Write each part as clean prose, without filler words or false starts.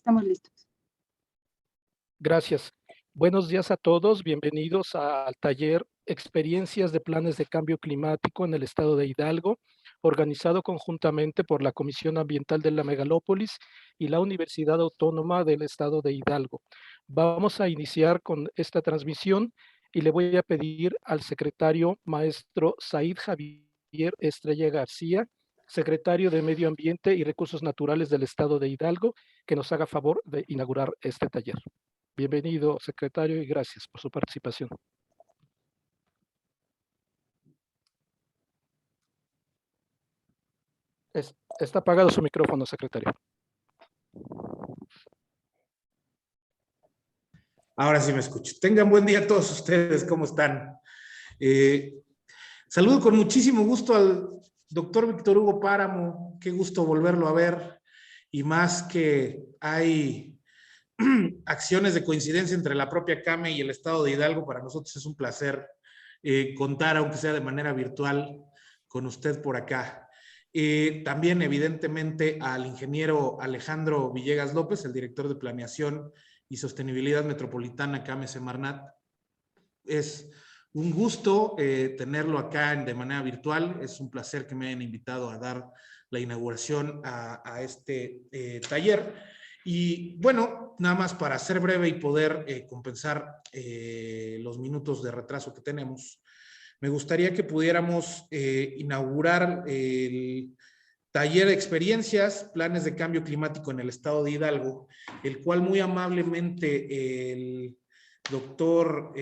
estamos listos. Gracias. Buenos días a todos. Bienvenidos al taller Experiencias de Planes de Cambio Climático en el Estado de Hidalgo, organizado conjuntamente por la Comisión Ambiental de la Megalópolis y la Universidad Autónoma del Estado de Hidalgo. Vamos a iniciar con esta transmisión y le voy a pedir al secretario maestro Said Javier Estrella García, secretario de Medio Ambiente y Recursos Naturales del Estado de Hidalgo, que nos haga favor de inaugurar este taller. Bienvenido, secretario, y gracias por su participación. Está apagado su micrófono, secretario. Ahora sí me escucho. Tengan buen día a todos ustedes, ¿cómo están? Saludo con muchísimo gusto al doctor Víctor Hugo Páramo, qué gusto volverlo a ver, y más que hay acciones de coincidencia entre la propia CAME y el Estado de Hidalgo, para nosotros es un placer contar, aunque sea de manera virtual, con usted por acá. También, evidentemente, al ingeniero Alejandro Villegas López, el director de Planeación y Sostenibilidad Metropolitana CAME Semarnat. Es un gusto tenerlo acá de manera virtual. Es un placer que me hayan invitado a dar la inauguración a este taller. Y bueno, nada más para ser breve y poder compensar los minutos de retraso que tenemos, me gustaría que pudiéramos inaugurar el taller de experiencias, planes de cambio climático en el Estado de Hidalgo, el cual muy amablemente el doctor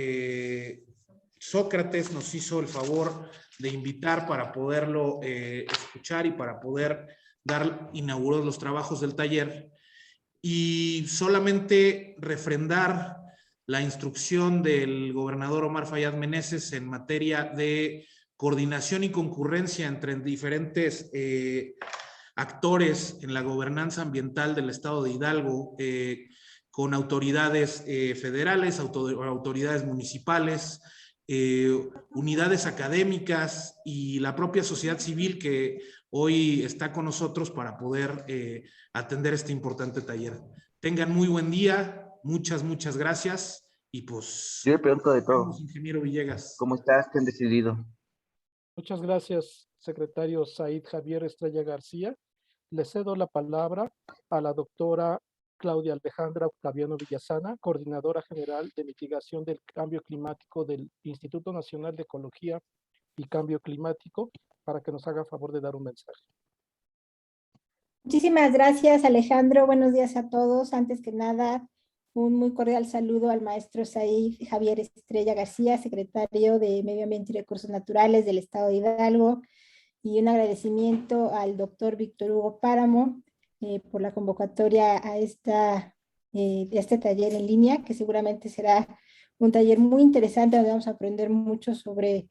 Sócrates nos hizo el favor de invitar para poderlo escuchar y para poder dar inaugurados los trabajos del taller. Y solamente refrendar la instrucción del gobernador Omar Fayad Meneses en materia de coordinación y concurrencia entre diferentes actores en la gobernanza ambiental del Estado de Hidalgo, con autoridades federales, autoridades municipales, unidades académicas y la propia sociedad civil que hoy está con nosotros para poder atender este importante taller. Tengan muy buen día, muchas gracias y pues... Yo le pregunto de todo. Ingeniero Villegas. ¿Cómo estás? ¿Qué han decidido? Muchas gracias, secretario Said Javier Estrella García. Le cedo la palabra a la doctora Claudia Alejandra Octaviano Villasana, coordinadora general de mitigación del cambio climático del Instituto Nacional de Ecología y Cambio Climático, para que nos haga favor de dar un mensaje. Muchísimas gracias, Alejandro. Buenos días a todos. Antes que nada, un muy cordial saludo al maestro Said Javier Estrella García, secretario de Medio Ambiente y Recursos Naturales del Estado de Hidalgo, y un agradecimiento al doctor Víctor Hugo Páramo por la convocatoria a este taller en línea, que seguramente será un taller muy interesante donde vamos a aprender mucho sobre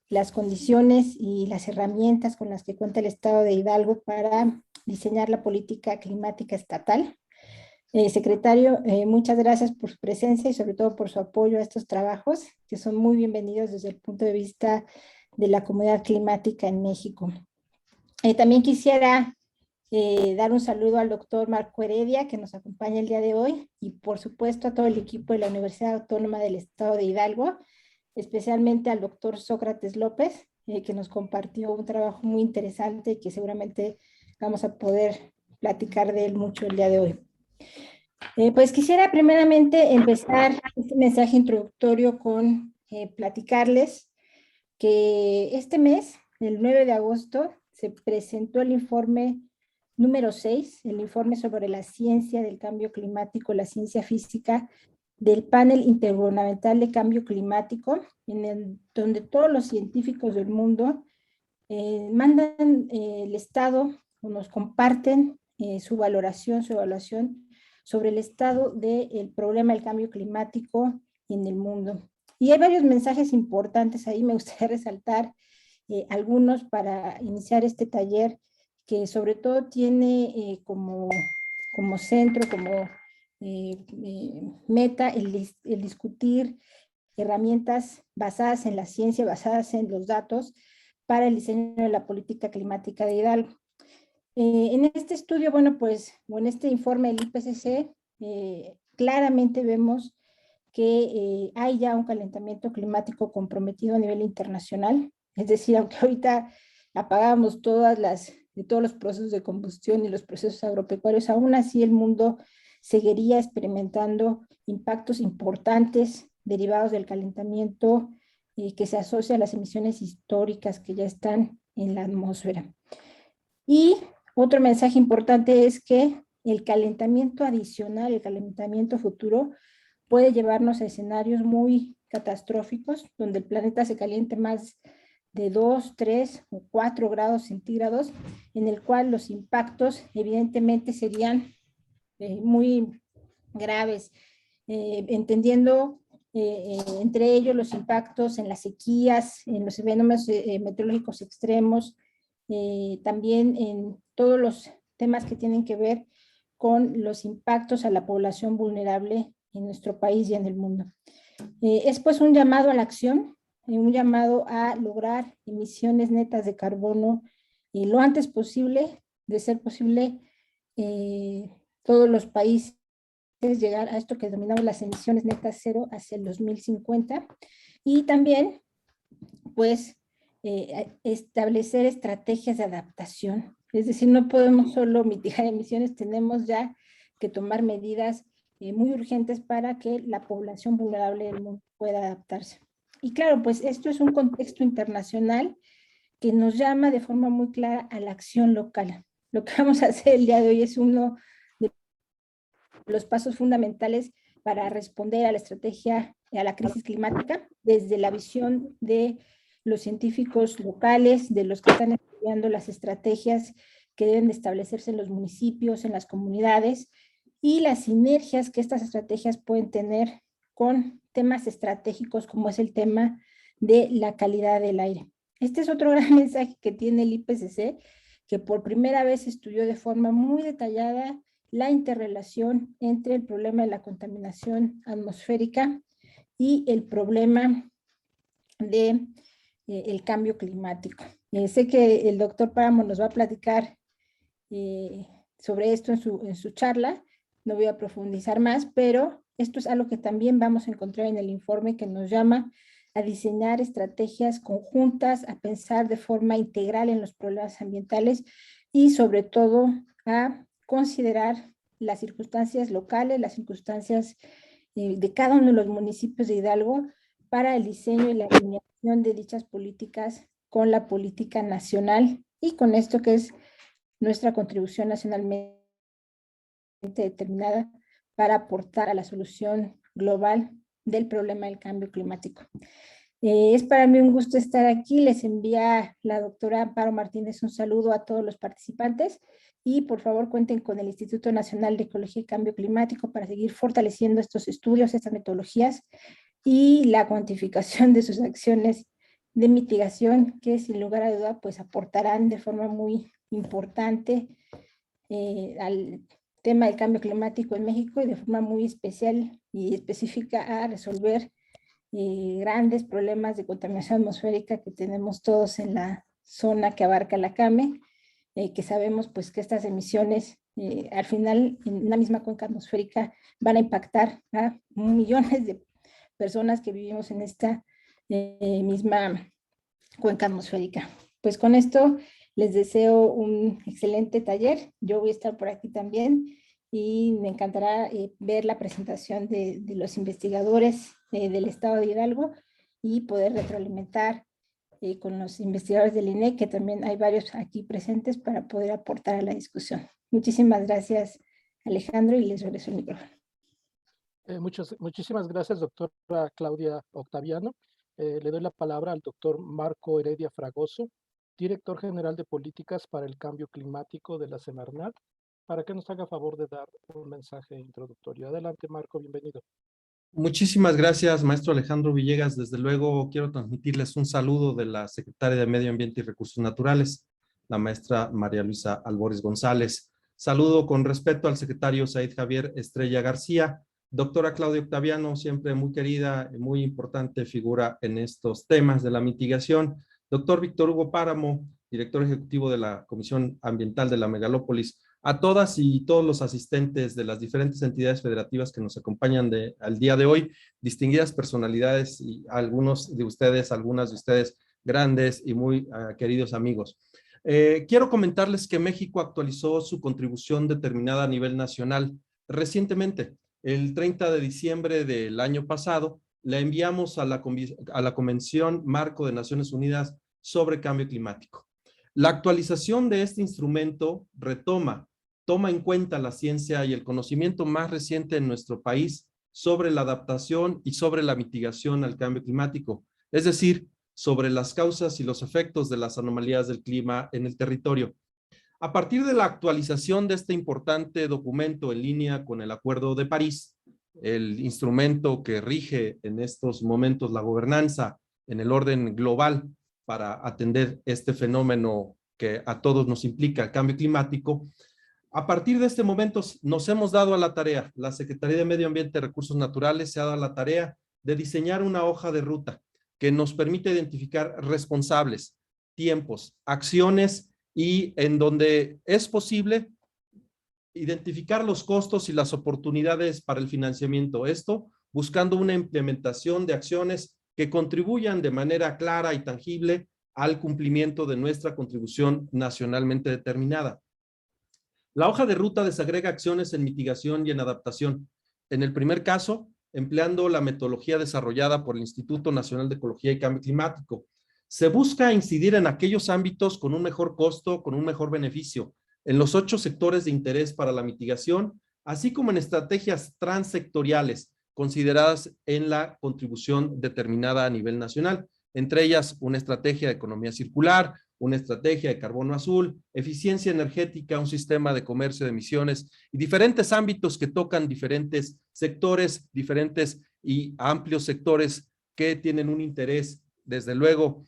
las condiciones y las herramientas con las que cuenta el Estado de Hidalgo para diseñar la política climática estatal. Secretario, muchas gracias por su presencia y sobre todo por su apoyo a estos trabajos, que son muy bienvenidos desde el punto de vista de la comunidad climática en México. También quisiera dar un saludo al doctor Marco Heredia, que nos acompaña el día de hoy, y por supuesto a todo el equipo de la Universidad Autónoma del Estado de Hidalgo, especialmente al doctor Sócrates López, que nos compartió un trabajo muy interesante y que seguramente vamos a poder platicar de él mucho el día de hoy. Pues quisiera primeramente empezar este mensaje introductorio con platicarles que este mes, el 9 de agosto, se presentó el informe número 6, el informe sobre la ciencia del cambio climático, la ciencia física, del panel intergubernamental de cambio climático, donde todos los científicos del mundo mandan el estado o nos comparten su evaluación sobre el estado del problema del cambio climático en el mundo. Y hay varios mensajes importantes ahí, me gustaría resaltar algunos para iniciar este taller, que sobre todo tiene como centro, como meta el discutir herramientas basadas en la ciencia, basadas en los datos, para el diseño de la política climática de Hidalgo. En este estudio, bueno, pues, o en este informe del IPCC, claramente vemos que hay ya un calentamiento climático comprometido a nivel internacional. Es decir, aunque ahorita apagamos todos los procesos de combustión y los procesos agropecuarios, aún así el mundo seguiría experimentando impactos importantes derivados del calentamiento que se asocia a las emisiones históricas que ya están en la atmósfera. Y otro mensaje importante es que el calentamiento adicional, el calentamiento futuro, puede llevarnos a escenarios muy catastróficos, donde el planeta se caliente más de 2, 3 o 4 grados centígrados, en el cual los impactos evidentemente serían muy graves, entendiendo entre ellos los impactos en las sequías, en los fenómenos meteorológicos extremos, también en todos los temas que tienen que ver con los impactos a la población vulnerable en nuestro país y en el mundo. Es pues un llamado a la acción, un llamado a lograr emisiones netas de carbono lo antes posible, de ser posible todos los países llegar a esto que denominamos las emisiones netas cero hacia el 2050 y también pues establecer estrategias de adaptación. Es decir, no podemos solo mitigar emisiones, tenemos ya que tomar medidas muy urgentes para que la población vulnerable del mundo pueda adaptarse. Y claro, pues esto es un contexto internacional que nos llama de forma muy clara a la acción local. Lo que vamos a hacer el día de hoy es uno de los pasos fundamentales para responder a la estrategia, a la crisis climática, desde la visión de los científicos locales, de los que están estudiando las estrategias que deben de establecerse en los municipios, en las comunidades, y las sinergias que estas estrategias pueden tener con temas estratégicos como es el tema de la calidad del aire. Este es otro gran mensaje que tiene el IPCC, que por primera vez estudió de forma muy detallada la interrelación entre el problema de la contaminación atmosférica y el problema de el cambio climático. Sé que el doctor Páramo nos va a platicar sobre esto en su charla, no voy a profundizar más, pero esto es algo que también vamos a encontrar en el informe que nos llama a diseñar estrategias conjuntas, a pensar de forma integral en los problemas ambientales y sobre todo a considerar las circunstancias locales, las circunstancias de cada uno de los municipios de Hidalgo para el diseño y la alineación de dichas políticas con la política nacional y con esto que es nuestra contribución nacionalmente determinada para aportar a la solución global del problema del cambio climático. Es para mí un gusto estar aquí. Les envía la doctora Amparo Martínez un saludo a todos los participantes y por favor cuenten con el Instituto Nacional de Ecología y Cambio Climático para seguir fortaleciendo estos estudios, estas metodologías y la cuantificación de sus acciones de mitigación que sin lugar a duda pues aportarán de forma muy importante al tema del cambio climático en México y de forma muy especial y específica a resolver grandes problemas de contaminación atmosférica que tenemos todos en la zona que abarca la CAME, que sabemos pues que estas emisiones al final en una misma cuenca atmosférica van a impactar a millones de personas que vivimos en esta misma cuenca atmosférica. Pues con esto les deseo un excelente taller. Yo voy a estar por aquí también y me encantará ver la presentación de los investigadores del estado de Hidalgo y poder retroalimentar con los investigadores del INEC, que también hay varios aquí presentes para poder aportar a la discusión. Muchísimas gracias, Alejandro, y les regreso el micrófono. Muchísimas gracias, doctora Claudia Octaviano. Le doy la palabra al doctor Marco Heredia Fragoso, director general de Políticas para el Cambio Climático de la Semarnat, para que nos haga favor de dar un mensaje introductorio. Adelante, Marco, bienvenido. Muchísimas gracias, maestro Alejandro Villegas. Desde luego quiero transmitirles un saludo de la secretaria de Medio Ambiente y Recursos Naturales, la maestra María Luisa Albores González. Saludo con respeto al secretario Said Javier Estrella García. Doctora Claudia Octaviano, siempre muy querida y muy importante figura en estos temas de la mitigación. Doctor Víctor Hugo Páramo, director ejecutivo de la Comisión Ambiental de la Megalópolis. A todas y todos los asistentes de las diferentes entidades federativas que nos acompañan al día de hoy, distinguidas personalidades y algunas de ustedes grandes y muy queridos amigos. Quiero comentarles que México actualizó su contribución determinada a nivel nacional recientemente. El 30 de diciembre del año pasado, la enviamos a la Convención Marco de Naciones Unidas sobre Cambio Climático. La actualización de este instrumento toma en cuenta la ciencia y el conocimiento más reciente en nuestro país sobre la adaptación y sobre la mitigación al cambio climático, es decir, sobre las causas y los efectos de las anomalías del clima en el territorio. A partir de la actualización de este importante documento en línea con el Acuerdo de París, el instrumento que rige en estos momentos la gobernanza en el orden global para atender este fenómeno que a todos nos implica el cambio climático, a partir de este momento nos hemos dado a la tarea, la Secretaría de Medio Ambiente y Recursos Naturales se ha dado a la tarea de diseñar una hoja de ruta que nos permite identificar responsables, tiempos, acciones y en donde es posible identificar los costos y las oportunidades para el financiamiento. Esto buscando una implementación de acciones que contribuyan de manera clara y tangible al cumplimiento de nuestra contribución nacionalmente determinada. La hoja de ruta desagrega acciones en mitigación y en adaptación. En el primer caso, empleando la metodología desarrollada por el Instituto Nacional de Ecología y Cambio Climático, se busca incidir en aquellos ámbitos con un mejor costo, con un mejor beneficio, en los 8 sectores de interés para la mitigación, así como en estrategias transsectoriales consideradas en la contribución determinada a nivel nacional, entre ellas una estrategia de economía circular, una estrategia de carbono azul, eficiencia energética, un sistema de comercio de emisiones y diferentes ámbitos que tocan diferentes sectores, diferentes y amplios sectores que tienen un interés, desde luego,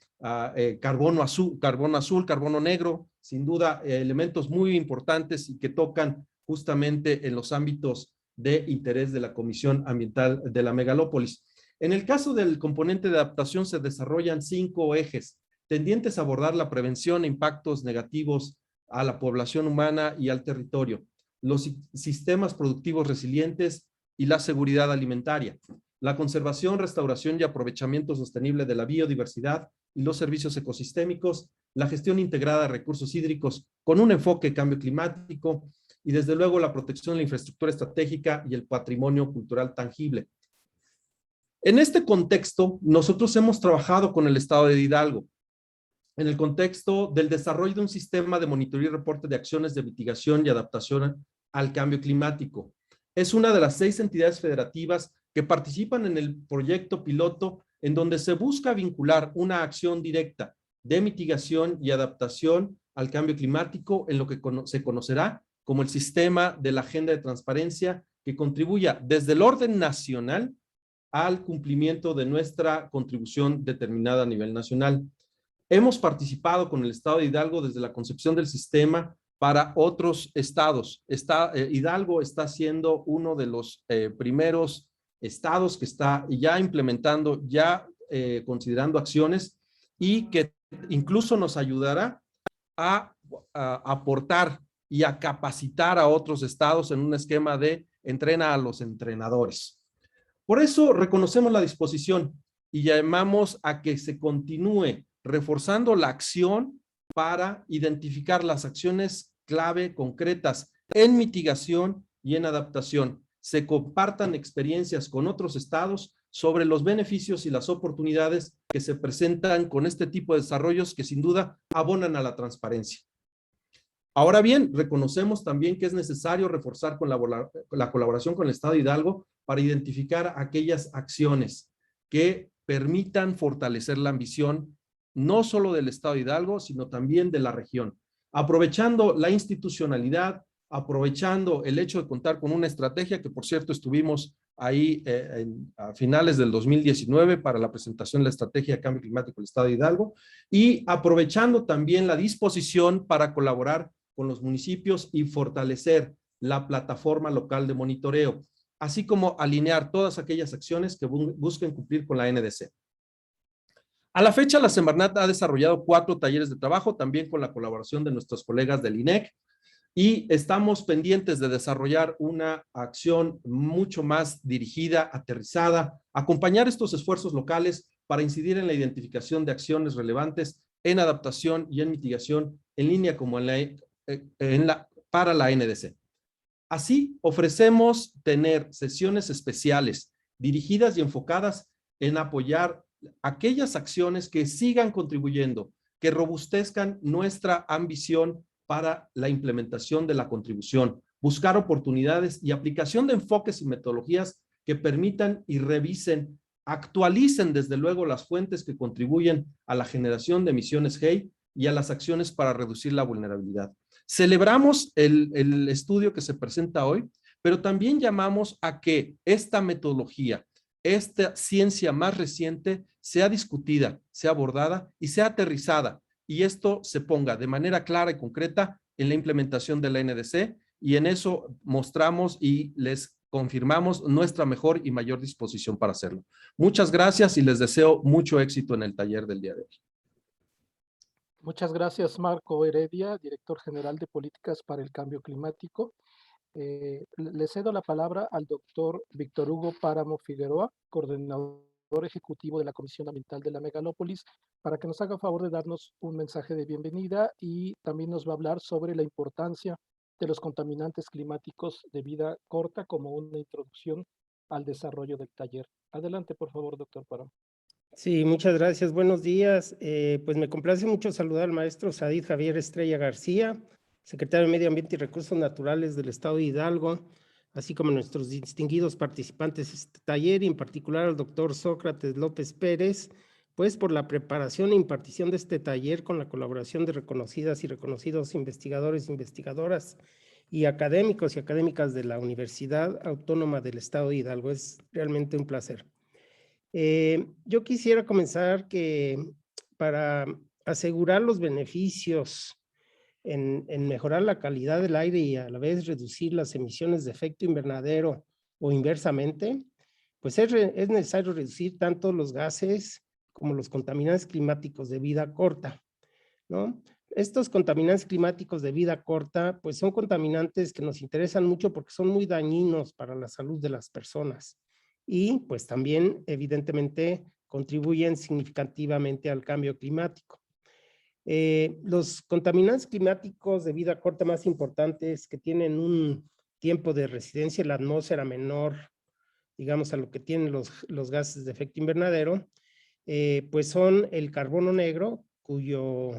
carbono azul, carbono negro, sin duda elementos muy importantes y que tocan justamente en los ámbitos de interés de la Comisión Ambiental de la Megalópolis. En el caso del componente de adaptación se desarrollan 5 ejes tendientes a abordar la prevención e impactos negativos a la población humana y al territorio, los sistemas productivos resilientes y la seguridad alimentaria, la conservación, restauración y aprovechamiento sostenible de la biodiversidad y los servicios ecosistémicos, la gestión integrada de recursos hídricos con un enfoque de cambio climático y desde luego la protección de la infraestructura estratégica y el patrimonio cultural tangible. En este contexto, nosotros hemos trabajado con el Estado de Hidalgo en el contexto del desarrollo de un sistema de monitoreo y reporte de acciones de mitigación y adaptación al cambio climático. Es una de las 6 entidades federativas que participan en el proyecto piloto en donde se busca vincular una acción directa de mitigación y adaptación al cambio climático en lo que se conocerá como el sistema de la agenda de transparencia que contribuya desde el orden nacional al cumplimiento de nuestra contribución determinada a nivel nacional. Hemos participado con el Estado de Hidalgo desde la concepción del sistema para otros estados. Hidalgo está siendo uno de los primeros estados que está ya implementando, considerando acciones y que incluso nos ayudará a aportar y a capacitar a otros estados en un esquema de entrena a los entrenadores. Por eso reconocemos la disposición y llamamos a que se continúe reforzando la acción para identificar las acciones clave concretas en mitigación y en adaptación. Se compartan experiencias con otros estados sobre los beneficios y las oportunidades que se presentan con este tipo de desarrollos que sin duda abonan a la transparencia. Ahora bien, reconocemos también que es necesario reforzar con la colaboración con el Estado de Hidalgo para identificar aquellas acciones que permitan fortalecer la ambición no solo del Estado de Hidalgo, sino también de la región, aprovechando la institucionalidad, aprovechando el hecho de contar con una estrategia que, por cierto, estuvimos ahí a finales del 2019 para la presentación de la Estrategia de Cambio Climático del Estado de Hidalgo y aprovechando también la disposición para colaborar con los municipios y fortalecer la plataforma local de monitoreo, así como alinear todas aquellas acciones que busquen cumplir con la NDC. A la fecha, la Semarnat ha desarrollado 4 talleres de trabajo, también con la colaboración de nuestros colegas del INEC, y estamos pendientes de desarrollar una acción mucho más dirigida, aterrizada, acompañar estos esfuerzos locales para incidir en la identificación de acciones relevantes en adaptación y en mitigación en línea como para la NDC. Así, ofrecemos tener sesiones especiales dirigidas y enfocadas en apoyar aquellas acciones que sigan contribuyendo, que robustezcan nuestra ambición para la implementación de la contribución, buscar oportunidades y aplicación de enfoques y metodologías que permitan y revisen, actualicen desde luego las fuentes que contribuyen a la generación de emisiones GEI y a las acciones para reducir la vulnerabilidad. Celebramos el estudio que se presenta hoy, pero también llamamos a que esta metodología, esta ciencia más reciente, sea discutida, sea abordada y sea aterrizada, y esto se ponga de manera clara y concreta en la implementación de la NDC, y en eso mostramos y les confirmamos nuestra mejor y mayor disposición para hacerlo. Muchas gracias y les deseo mucho éxito en el taller del día de hoy. Muchas gracias, Marco Heredia, director general de Políticas para el Cambio Climático. Le cedo la palabra al doctor Víctor Hugo Páramo Figueroa, coordinador ejecutivo de la Comisión Ambiental de la Megalópolis, para que nos haga favor de darnos un mensaje de bienvenida y también nos va a hablar sobre la importancia de los contaminantes climáticos de vida corta como una introducción al desarrollo del taller. Adelante, por favor, doctor Páramo. Sí, muchas gracias. Buenos días. Pues me complace mucho saludar al maestro Said Javier Estrella García, secretario de Medio Ambiente y Recursos Naturales del Estado de Hidalgo, así como nuestros distinguidos participantes de este taller, y en particular al doctor Sócrates López Pérez, pues por la preparación e impartición de este taller con la colaboración de reconocidas y reconocidos investigadores, investigadoras y académicos y académicas de la Universidad Autónoma del Estado de Hidalgo. Es realmente un placer. Yo quisiera comenzar que para asegurar los beneficios en mejorar la calidad del aire y a la vez reducir las emisiones de efecto invernadero o inversamente, pues es necesario reducir tanto los gases como los contaminantes climáticos de vida corta, ¿no? Estos contaminantes climáticos de vida corta, pues son contaminantes que nos interesan mucho porque son muy dañinos para la salud de las personas. Y pues también evidentemente contribuyen significativamente al cambio climático. Los contaminantes climáticos de vida corta más importantes que tienen un tiempo de residencia en la atmósfera menor, digamos, a lo que tienen los gases de efecto invernadero, pues son el carbono negro, cuyo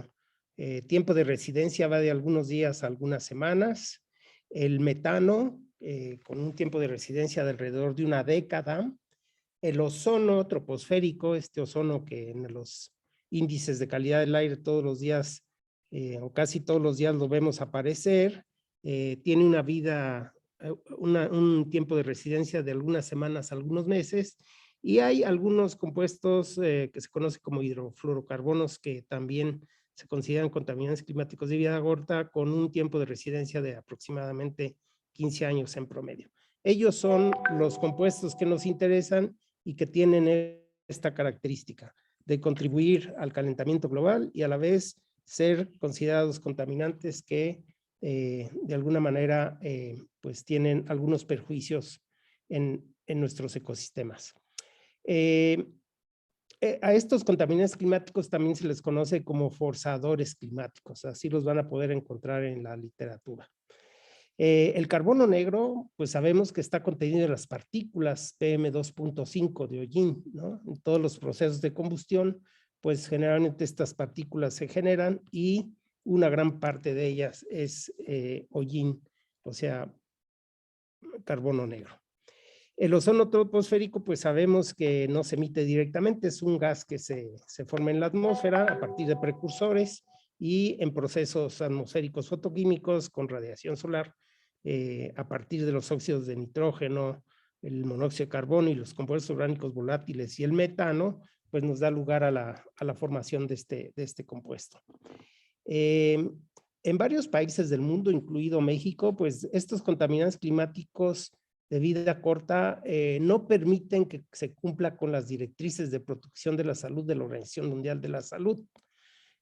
tiempo de residencia va de algunos días a algunas semanas, el metano, con un tiempo de residencia de alrededor de una década, el ozono troposférico, este ozono que en los índices de calidad del aire todos los días o casi todos los días lo vemos aparecer, tiene una vida, un tiempo de residencia de algunas semanas, algunos meses, y hay algunos compuestos que se conocen como hidrofluorocarbonos que también se consideran contaminantes climáticos de vida corta con un tiempo de residencia de aproximadamente 15 años en promedio. Ellos son los compuestos que nos interesan y que tienen esta característica de contribuir al calentamiento global y a la vez ser considerados contaminantes que de alguna manera pues tienen algunos perjuicios en nuestros ecosistemas. A estos contaminantes climáticos también se les conoce como forzadores climáticos, así los van a poder encontrar en la literatura. El carbono negro, pues sabemos que está contenido en las partículas PM2.5 de hollín, ¿no? En todos los procesos de combustión, pues generalmente estas partículas se generan y una gran parte de ellas es hollín, o sea, carbono negro. El ozono troposférico, pues sabemos que no se emite directamente, es un gas que se forma en la atmósfera a partir de precursores y en procesos atmosféricos fotoquímicos con radiación solar a partir de los óxidos de nitrógeno, el monóxido de carbono y los compuestos orgánicos volátiles y el metano, pues nos da lugar a la formación de este compuesto. En varios países del mundo, incluido México, pues estos contaminantes climáticos de vida corta no permiten que se cumpla con las directrices de protección de la salud de la Organización Mundial de la Salud.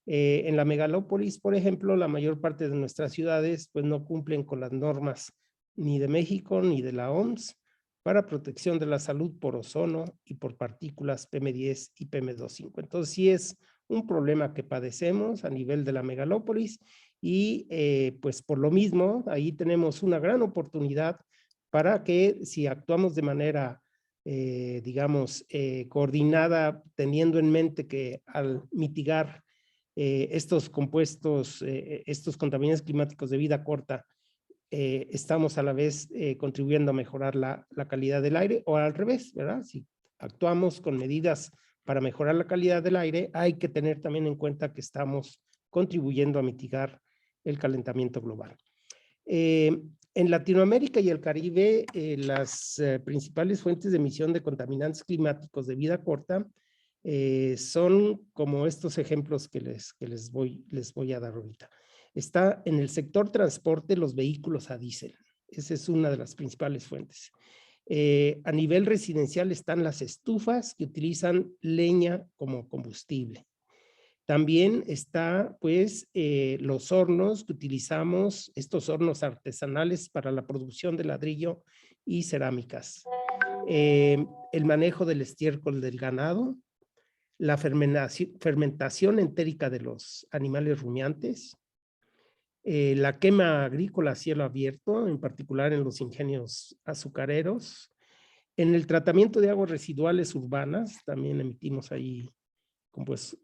En la megalópolis, por ejemplo, la mayor parte de nuestras ciudades pues no cumplen con las normas ni de México ni de la OMS para protección de la salud por ozono y por partículas PM10 y PM2.5. Entonces sí es un problema que padecemos a nivel de la megalópolis y pues por lo mismo ahí tenemos una gran oportunidad para que si actuamos de manera digamos coordinada, teniendo en mente que al mitigar estos compuestos, estos contaminantes climáticos de vida corta, estamos a la vez contribuyendo a mejorar la calidad del aire, o al revés, ¿verdad? Si actuamos con medidas para mejorar la calidad del aire, hay que tener también en cuenta que estamos contribuyendo a mitigar el calentamiento global. En Latinoamérica y el Caribe, las principales fuentes de emisión de contaminantes climáticos de vida corta son como estos ejemplos que les voy a dar ahorita. Está en el sector transporte los vehículos a diésel. Esa es una de las principales fuentes. A nivel residencial están las estufas que utilizan leña como combustible. También está pues los hornos que utilizamos, estos hornos artesanales para la producción de ladrillo y cerámicas. El manejo del estiércol del ganado, la fermentación entérica de los animales rumiantes, la quema agrícola a cielo abierto, en particular en los ingenios azucareros, en el tratamiento de aguas residuales urbanas, también emitimos ahí pues,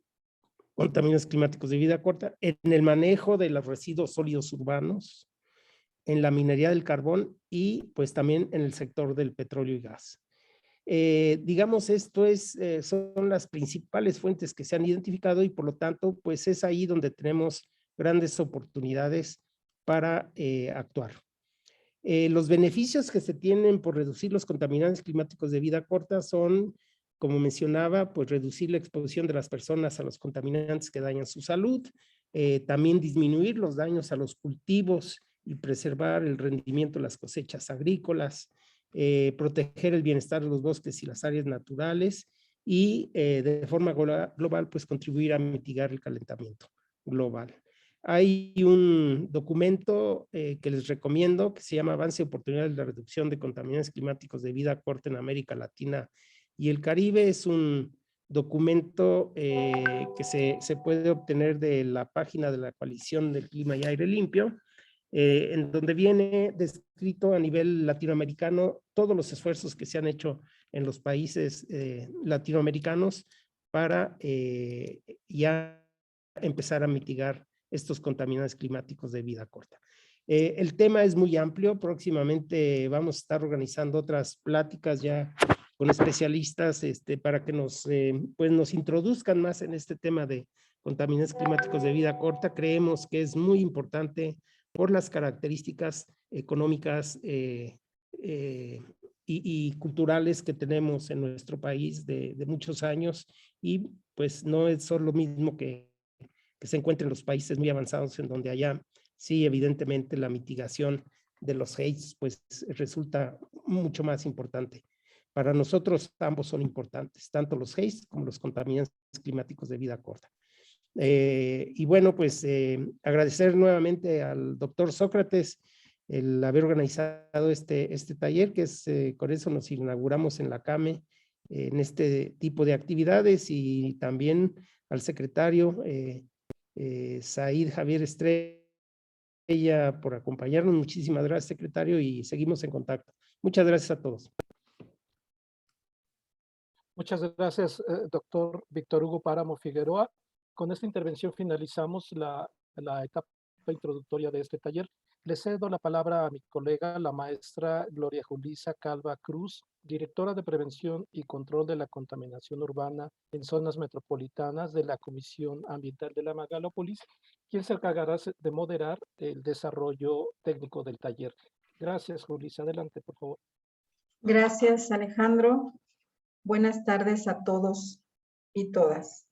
contaminantes climáticos de vida corta, en el manejo de los residuos sólidos urbanos, en la minería del carbón y pues también en el sector del petróleo y gas. Digamos, esto son las principales fuentes que se han identificado y por lo tanto, pues es ahí donde tenemos grandes oportunidades para actuar. Los beneficios que se tienen por reducir los contaminantes climáticos de vida corta son, como mencionaba, pues reducir la exposición de las personas a los contaminantes que dañan su salud, también disminuir los daños a los cultivos y preservar el rendimiento de las cosechas agrícolas, proteger el bienestar de los bosques y las áreas naturales y de forma global pues contribuir a mitigar el calentamiento global. Hay un documento que les recomiendo que se llama Avance y Oportunidades de la Reducción de Contaminantes Climáticos de Vida Corta en América Latina y el Caribe. Es un documento que se puede obtener de la página de la Coalición del Clima y Aire Limpio, en donde viene descrito a nivel latinoamericano todos los esfuerzos que se han hecho en los países latinoamericanos para ya empezar a mitigar estos contaminantes climáticos de vida corta. El tema es muy amplio. Próximamente vamos a estar organizando otras pláticas ya con especialistas para que pues nos introduzcan más en este tema de contaminantes climáticos de vida corta. Creemos que es muy importante por las características económicas y culturales que tenemos en nuestro país de muchos años y pues no es solo lo mismo que se encuentra en los países muy avanzados en donde allá sí evidentemente la mitigación de los haze pues resulta mucho más importante. Para nosotros ambos son importantes, tanto los haze como los contaminantes climáticos de vida corta. Y bueno, pues agradecer nuevamente al doctor Sócrates el haber organizado este taller, que es con eso nos inauguramos en la CAME en este tipo de actividades, y también al secretario Said Javier Estrella por acompañarnos. Muchísimas gracias, secretario, y seguimos en contacto. Muchas gracias a todos. Muchas gracias, doctor Víctor Hugo Páramo Figueroa. Con esta intervención finalizamos la etapa introductoria de este taller. Le cedo la palabra a mi colega, la maestra Gloria Julisa Calva Cruz, directora de Prevención y Control de la Contaminación Urbana en Zonas Metropolitanas de la Comisión Ambiental de la Megalópolis, quien se encargará de moderar el desarrollo técnico del taller. Gracias, Julisa. Adelante, por favor. Gracias, Alejandro. Buenas tardes a todos y todas.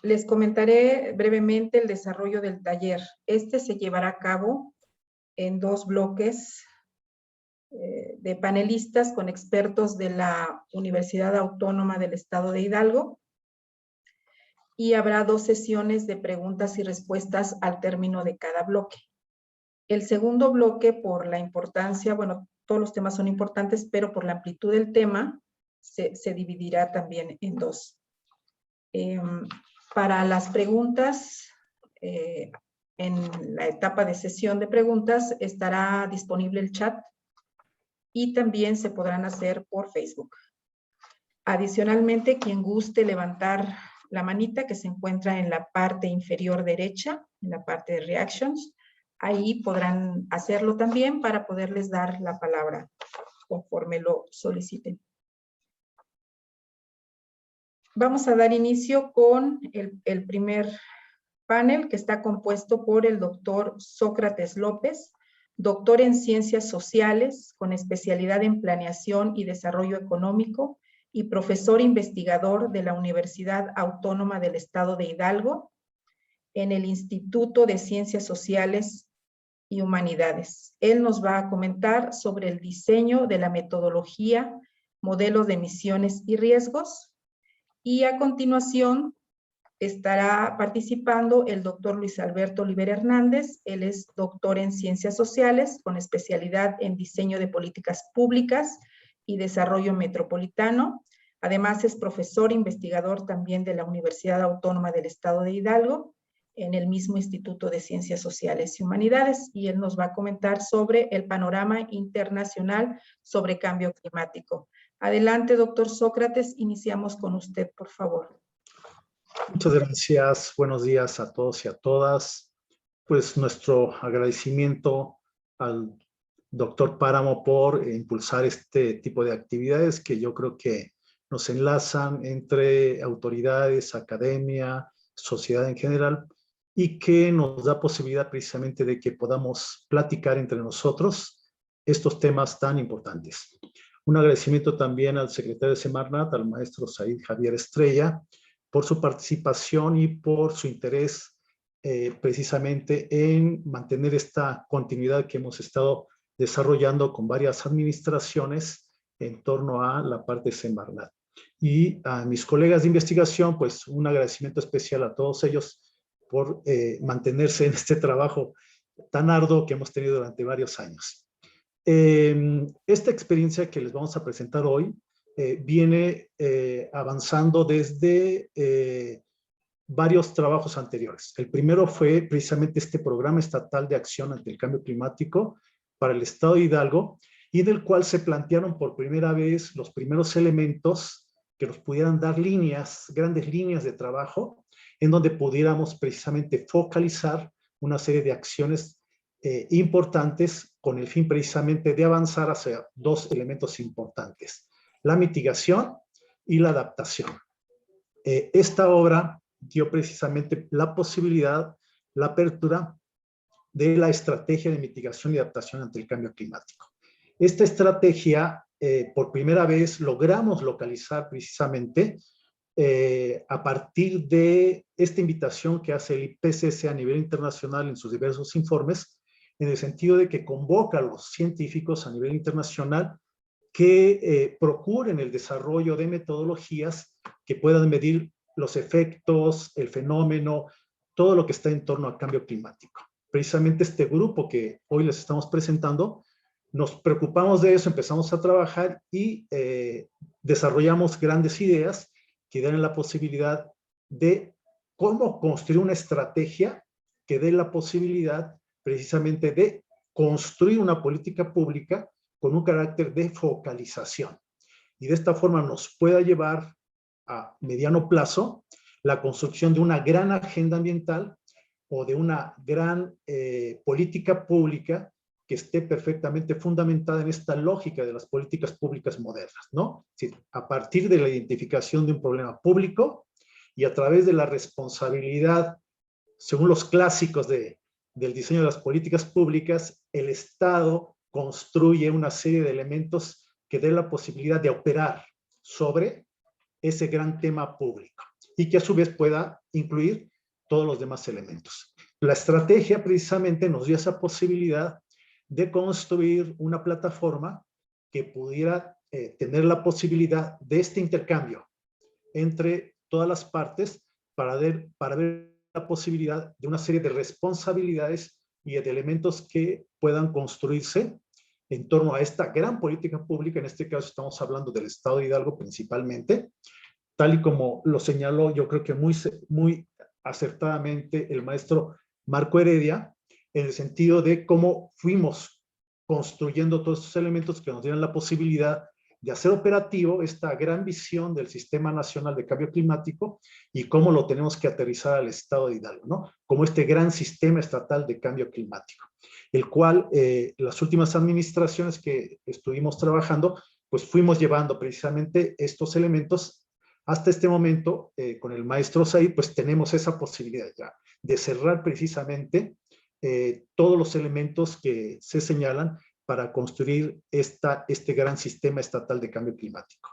Les comentaré brevemente el desarrollo del taller. Este se llevará a cabo en 2 bloques de panelistas con expertos de la Universidad Autónoma del Estado de Hidalgo. y habrá 2 sesiones de preguntas y respuestas al término de cada bloque. El segundo bloque, por la importancia, bueno, todos los temas son importantes, pero por la amplitud del tema, se dividirá también en 2. Para las preguntas, en la etapa de sesión de preguntas, estará disponible el chat y también se podrán hacer por Facebook. Adicionalmente, quien guste levantar la manita que se encuentra en la parte inferior derecha, en la parte de reactions, ahí podrán hacerlo también para poderles dar la palabra conforme lo soliciten. Vamos a dar inicio con el primer panel, que está compuesto por el doctor Sócrates López, doctor en Ciencias Sociales, con especialidad en Planeación y Desarrollo Económico, y profesor investigador de la Universidad Autónoma del Estado de Hidalgo, en el Instituto de Ciencias Sociales y Humanidades. Él nos va a comentar sobre el diseño de la metodología, modelos de emisiones y riesgos, y a continuación estará participando el doctor Luis Alberto Olivera Hernández. Él es doctor en Ciencias Sociales, con especialidad en Diseño de Políticas Públicas y Desarrollo Metropolitano. Además es profesor investigador también de la Universidad Autónoma del Estado de Hidalgo, en el mismo Instituto de Ciencias Sociales y Humanidades, y él nos va a comentar sobre el panorama internacional sobre cambio climático. Adelante, doctor Sócrates, iniciamos con usted, por favor. Muchas gracias, buenos días a todos y a todas. Pues nuestro agradecimiento al doctor Páramo por impulsar este tipo de actividades que yo creo que nos enlazan entre autoridades, academia, sociedad en general, y que nos da posibilidad precisamente de que podamos platicar entre nosotros estos temas tan importantes. Un agradecimiento también al secretario de Semarnat, al maestro Said Javier Estrella, por su participación y por su interés precisamente en mantener esta continuidad que hemos estado desarrollando con varias administraciones en torno a la parte de Semarnat. Y a mis colegas de investigación, pues un agradecimiento especial a todos ellos por mantenerse en este trabajo tan arduo que hemos tenido durante varios años. Esta experiencia que les vamos a presentar hoy viene avanzando desde varios trabajos anteriores. El primero fue precisamente este programa estatal de acción ante el cambio climático para el estado de Hidalgo, y en el cual se plantearon por primera vez los primeros elementos que nos pudieran dar líneas, grandes líneas de trabajo, en donde pudiéramos precisamente focalizar una serie de acciones importantes con el fin precisamente de avanzar hacia 2 elementos importantes: la mitigación y la adaptación. Esta obra dio precisamente la posibilidad, la apertura de la estrategia de mitigación y adaptación ante el cambio climático. Esta estrategia, por primera vez, logramos localizar precisamente a partir de esta invitación que hace el IPCC a nivel internacional en sus diversos informes, en el sentido de que convoca a los científicos a nivel internacional que procuren el desarrollo de metodologías que puedan medir los efectos, el fenómeno, todo lo que está en torno al cambio climático. Precisamente este grupo que hoy les estamos presentando, nos preocupamos de eso, empezamos a trabajar y desarrollamos grandes ideas que dan la posibilidad de cómo construir una estrategia que dé la posibilidad precisamente de construir una política pública con un carácter de focalización. Y de esta forma nos pueda llevar a mediano plazo la construcción de una gran agenda ambiental o de una gran política pública que esté perfectamente fundamentada en esta lógica de las políticas públicas modernas, ¿no? Es decir, a partir de la identificación de un problema público y a través de la responsabilidad, según los clásicos del diseño de las políticas públicas, el Estado construye una serie de elementos que den la posibilidad de operar sobre ese gran tema público y que a su vez pueda incluir todos los demás elementos. La estrategia precisamente nos dio esa posibilidad de construir una plataforma que pudiera tener la posibilidad de este intercambio entre todas las partes para ver la posibilidad de una serie de responsabilidades y de elementos que puedan construirse en torno a esta gran política pública. En este caso estamos hablando del Estado de Hidalgo principalmente, tal y como lo señaló, yo creo que muy acertadamente el maestro Marco Heredia, en el sentido de cómo fuimos construyendo todos estos elementos que nos dieran la posibilidad de hacer operativo esta gran visión del Sistema Nacional de Cambio Climático y cómo lo tenemos que aterrizar al Estado de Hidalgo, ¿no? Como este gran sistema estatal de cambio climático, el cual las últimas administraciones que estuvimos trabajando, pues fuimos llevando precisamente estos elementos. Hasta este momento, con el maestro Said, pues tenemos esa posibilidad ya de cerrar precisamente todos los elementos que se señalan para construir este gran sistema estatal de cambio climático.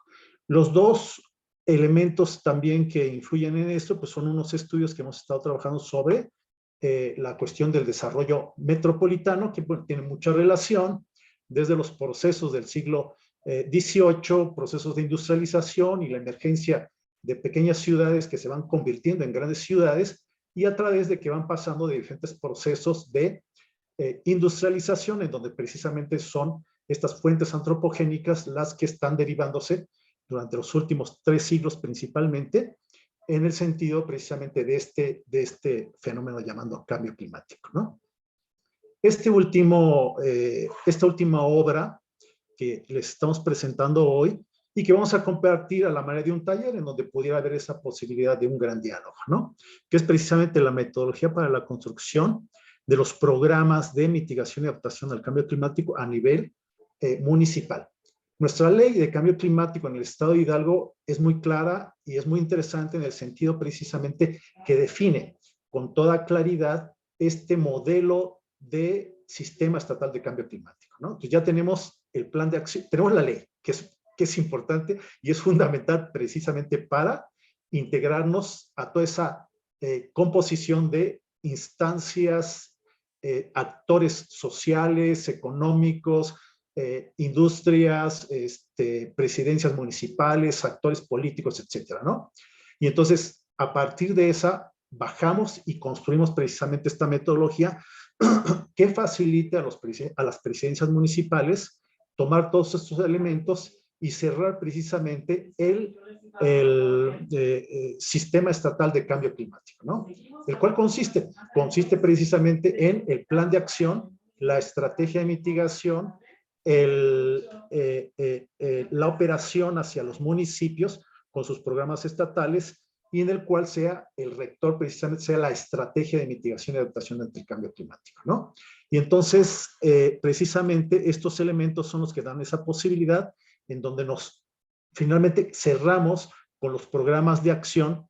Los dos elementos también que influyen en esto, pues son unos estudios que hemos estado trabajando sobre la cuestión del desarrollo metropolitano, que bueno, tiene mucha relación desde los procesos del siglo XVIII, procesos de industrialización y la emergencia de pequeñas ciudades que se van convirtiendo en grandes ciudades, y a través de que van pasando de diferentes procesos de industrialización, en donde precisamente son estas fuentes antropogénicas las que están derivándose durante los últimos 3 siglos principalmente, en el sentido precisamente de este fenómeno llamado cambio climático, ¿no? Esta última obra que les estamos presentando hoy y que vamos a compartir a la manera de un taller en donde pudiera haber esa posibilidad de un gran diálogo, ¿no? Que es precisamente la metodología para la construcción de los programas de mitigación y adaptación al cambio climático a nivel municipal. Nuestra ley de cambio climático en el Estado de Hidalgo es muy clara y es muy interesante en el sentido precisamente que define con toda claridad este modelo de sistema estatal de cambio climático, ¿no? Entonces ya tenemos el plan de acción, tenemos la ley, que es importante y es fundamental precisamente para integrarnos a toda esa composición de instancias, actores sociales, económicos, industrias, presidencias municipales, actores políticos, etcétera, ¿no? Y entonces, a partir de esa, bajamos y construimos precisamente esta metodología que facilite a las presidencias municipales tomar todos estos elementos y cerrar precisamente el sistema estatal de cambio climático, ¿no? El cual consiste precisamente en el plan de acción, la estrategia de mitigación, la operación hacia los municipios con sus programas estatales y en el cual sea el rector precisamente sea la estrategia de mitigación y adaptación ante el cambio climático, ¿no? Y entonces, precisamente estos elementos son los que dan esa posibilidad en donde nos finalmente cerramos con los programas de acción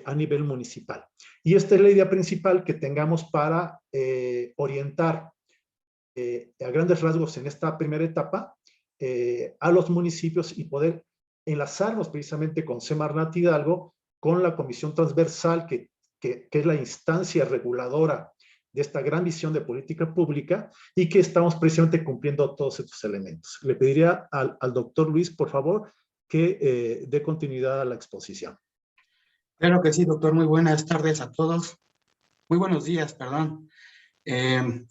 a nivel municipal. Y esta es la idea principal que tengamos para orientar a grandes rasgos en esta primera etapa a los municipios y poder enlazarnos precisamente con Semarnat Hidalgo, con la comisión transversal que es la instancia reguladora de esta gran visión de política pública y que estamos precisamente cumpliendo todos estos elementos. Le pediría al doctor Luis, por favor, que dé continuidad a la exposición. Claro que sí, doctor. Muy buenas tardes a todos. Muy buenos días, perdón. El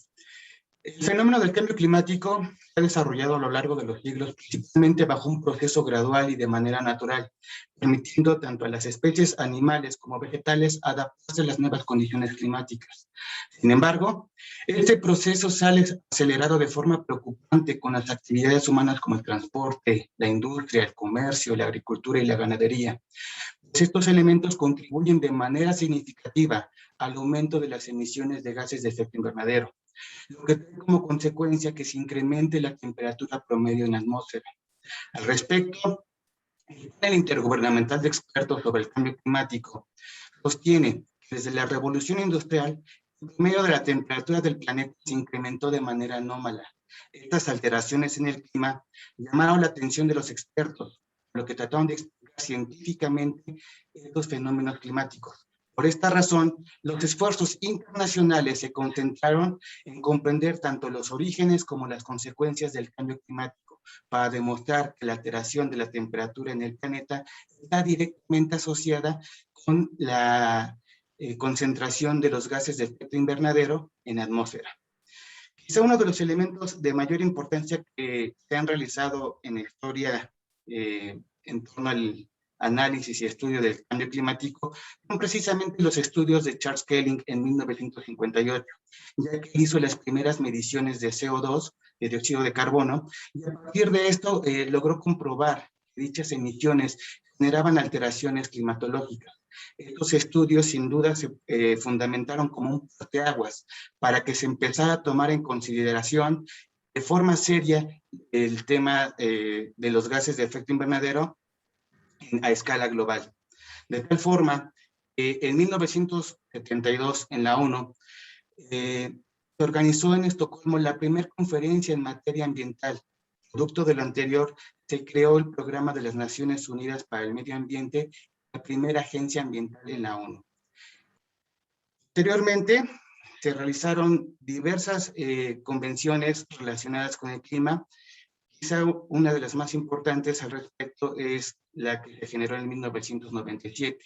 fenómeno del cambio climático se ha desarrollado a lo largo de los siglos, principalmente bajo un proceso gradual y de manera natural, permitiendo tanto a las especies animales como vegetales adaptarse a las nuevas condiciones climáticas. Sin embargo, este proceso sale acelerado de forma preocupante con las actividades humanas como el transporte, la industria, el comercio, la agricultura y la ganadería. Pues estos elementos contribuyen de manera significativa al aumento de las emisiones de gases de efecto invernadero, lo que trae como consecuencia que se incremente la temperatura promedio en la atmósfera. Al respecto, el panel intergubernamental de expertos sobre el cambio climático sostiene que desde la revolución industrial, el promedio de la temperatura del planeta se incrementó de manera anómala. Estas alteraciones en el clima llamaron la atención de los expertos, lo que trataron de explicar científicamente estos fenómenos climáticos, Por esta razón, los esfuerzos internacionales se concentraron en comprender tanto los orígenes como las consecuencias del cambio climático, para demostrar que la alteración de la temperatura en el planeta está directamente asociada con la concentración de los gases de efecto invernadero en la atmósfera. Quizá uno de los elementos de mayor importancia que se han realizado en la historia en torno al análisis y estudio del cambio climático son precisamente los estudios de Charles Keeling en 1958, ya que hizo las primeras mediciones de CO2, de dióxido de carbono, y a partir de esto logró comprobar que dichas emisiones generaban alteraciones climatológicas. Estos estudios sin duda se fundamentaron como un parteaguas para que se empezara a tomar en consideración de forma seria el tema de los gases de efecto invernadero a escala global. De tal forma, en 1972 en la ONU se organizó en Estocolmo la primera conferencia en materia ambiental. Producto de lo anterior, se creó el Programa de las Naciones Unidas para el Medio Ambiente, la primera agencia ambiental en la ONU. Posteriormente, se realizaron diversas convenciones relacionadas con el clima. Quizá una de las más importantes al respecto es la que se generó en 1997,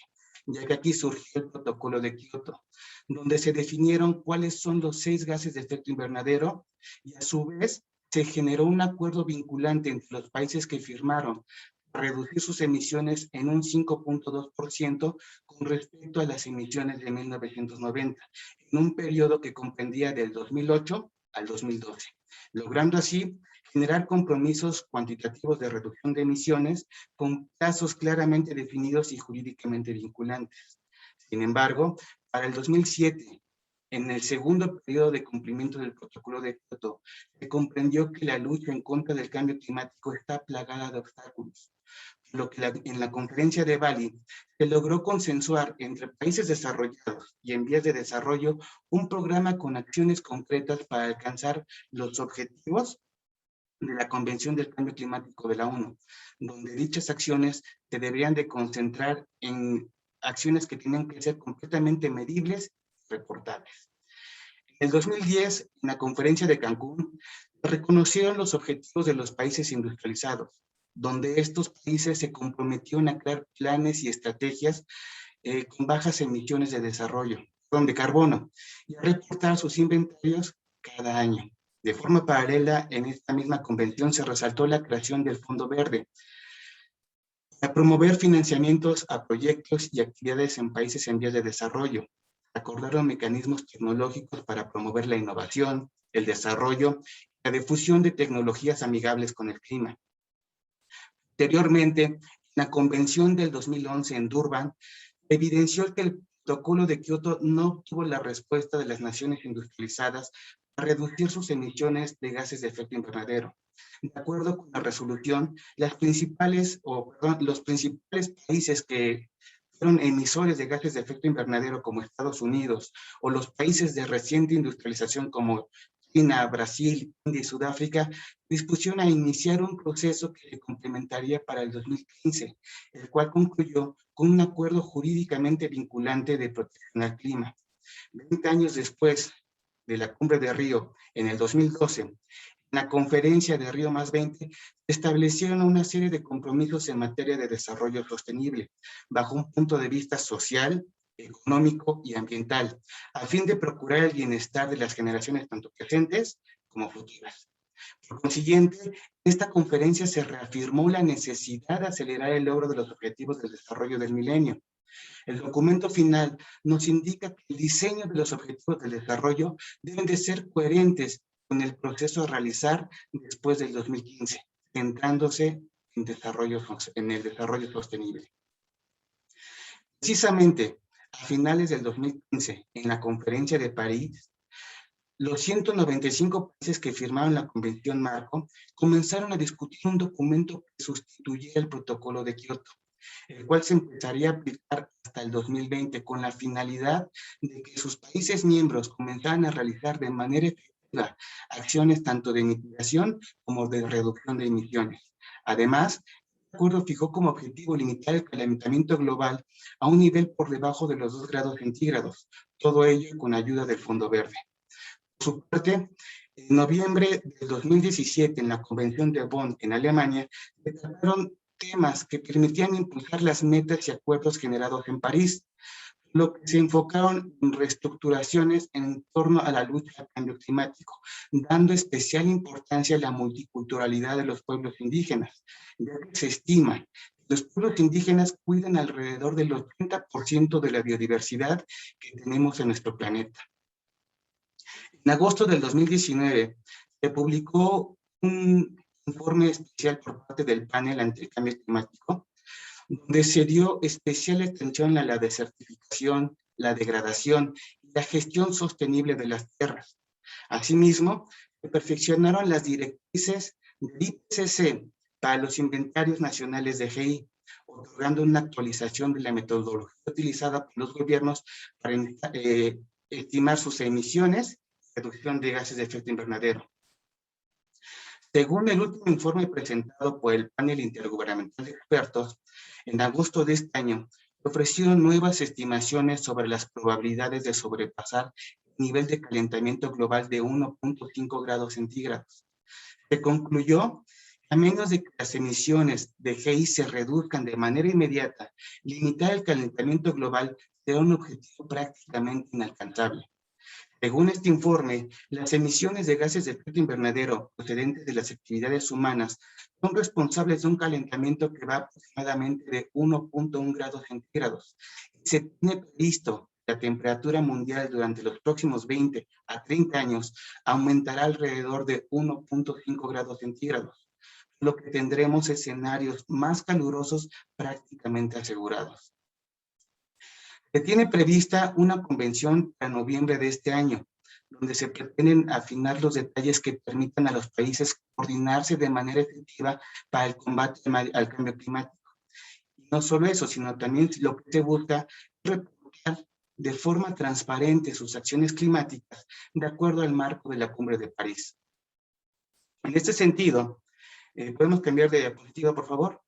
ya que aquí surgió el Protocolo de Kioto, donde se definieron cuáles son los 6 gases de efecto invernadero y a su vez se generó un acuerdo vinculante entre los países que firmaron para reducir sus emisiones en un 5.2% con respecto a las emisiones de 1990, en un periodo que comprendía del 2008 al 2012, logrando así generar compromisos cuantitativos de reducción de emisiones con plazos claramente definidos y jurídicamente vinculantes. Sin embargo, para el 2007, en el segundo periodo de cumplimiento del Protocolo de Kioto, se comprendió que la lucha en contra del cambio climático está plagada de obstáculos, lo que en la conferencia de Bali se logró consensuar entre países desarrollados y en vías de desarrollo un programa con acciones concretas para alcanzar los objetivos de la Convención del Cambio Climático de la ONU, donde dichas acciones se deberían de concentrar en acciones que tienen que ser completamente medibles y reportables. En el 2010, en la conferencia de Cancún, se reconocieron los objetivos de los países industrializados, donde estos países se comprometieron a crear planes y estrategias con bajas emisiones de desarrollo, de carbono, y a reportar sus inventarios cada año. De forma paralela, en esta misma convención se resaltó la creación del Fondo Verde para promover financiamientos a proyectos y actividades en países en vías de desarrollo. Acordaron mecanismos tecnológicos para promover la innovación, el desarrollo y la difusión de tecnologías amigables con el clima. Posteriormente, en la convención del 2011 en Durban, evidenció que el Protocolo de Kioto no obtuvo la respuesta de las naciones industrializadas para reducir sus emisiones de gases de efecto invernadero. De acuerdo con la resolución, los principales países que fueron emisores de gases de efecto invernadero como Estados Unidos o los países de reciente industrialización como China, Brasil, India y Sudáfrica dispusieron a iniciar un proceso que se complementaría para el 2015, el cual concluyó con un acuerdo jurídicamente vinculante de protección al clima. 20 años después de la Cumbre de Río, en el 2012, en la Conferencia de Río +20, se establecieron una serie de compromisos en materia de desarrollo sostenible, bajo un punto de vista social, económico y ambiental, a fin de procurar el bienestar de las generaciones tanto presentes como futuras. Por consiguiente, en esta conferencia se reafirmó la necesidad de acelerar el logro de los objetivos del desarrollo del milenio. El documento final nos indica que el diseño de los objetivos del desarrollo deben de ser coherentes con el proceso a realizar después del 2015, centrándose en el desarrollo sostenible. Precisamente, a finales del 2015, en la Conferencia de París, los 195 países que firmaron la Convención Marco comenzaron a discutir un documento que sustituyera el Protocolo de Kioto, el cual se empezaría a aplicar hasta el 2020 con la finalidad de que sus países miembros comenzaran a realizar de manera efectiva acciones tanto de mitigación como de reducción de emisiones. Además, acuerdo fijó como objetivo limitar el calentamiento global a un nivel por debajo de los 2 grados centígrados, todo ello con ayuda del Fondo Verde. Por su parte, en noviembre del 2017, en la Convención de Bonn, en Alemania, se trataron temas que permitían impulsar las metas y acuerdos generados en París, lo que se enfocaron en reestructuraciones en torno a la lucha al cambio climático, dando especial importancia a la multiculturalidad de los pueblos indígenas, ya que se estima que los pueblos indígenas cuidan alrededor del 80% de la biodiversidad que tenemos en nuestro planeta. En agosto del 2019 se publicó un informe especial por parte del panel ante el cambio climático, donde se dio especial atención a la desertificación, la degradación y la gestión sostenible de las tierras. Asimismo, se perfeccionaron las directrices del IPCC para los inventarios nacionales de GI, otorgando una actualización de la metodología utilizada por los gobiernos para estimar sus emisiones y reducción de gases de efecto invernadero. Según el último informe presentado por el panel intergubernamental de expertos, en agosto de este año, ofrecieron nuevas estimaciones sobre las probabilidades de sobrepasar el nivel de calentamiento global de 1.5 grados centígrados. Se concluyó que a menos de que las emisiones de GI se reduzcan de manera inmediata, limitar el calentamiento global será un objetivo prácticamente inalcanzable. Según este informe, las emisiones de gases de efecto invernadero procedentes de las actividades humanas son responsables de un calentamiento que va aproximadamente de 1.1 grados centígrados. Se tiene previsto que la temperatura mundial durante los próximos 20 a 30 años aumentará alrededor de 1.5 grados centígrados, lo que tendremos escenarios más calurosos prácticamente asegurados. Se tiene prevista una convención para noviembre de este año, donde se pretenden afinar los detalles que permitan a los países coordinarse de manera efectiva para el combate al cambio climático. Y no solo eso, sino también lo que se busca es reportar de forma transparente sus acciones climáticas de acuerdo al marco de la Cumbre de París. En este sentido, ¿podemos cambiar de diapositiva, por favor?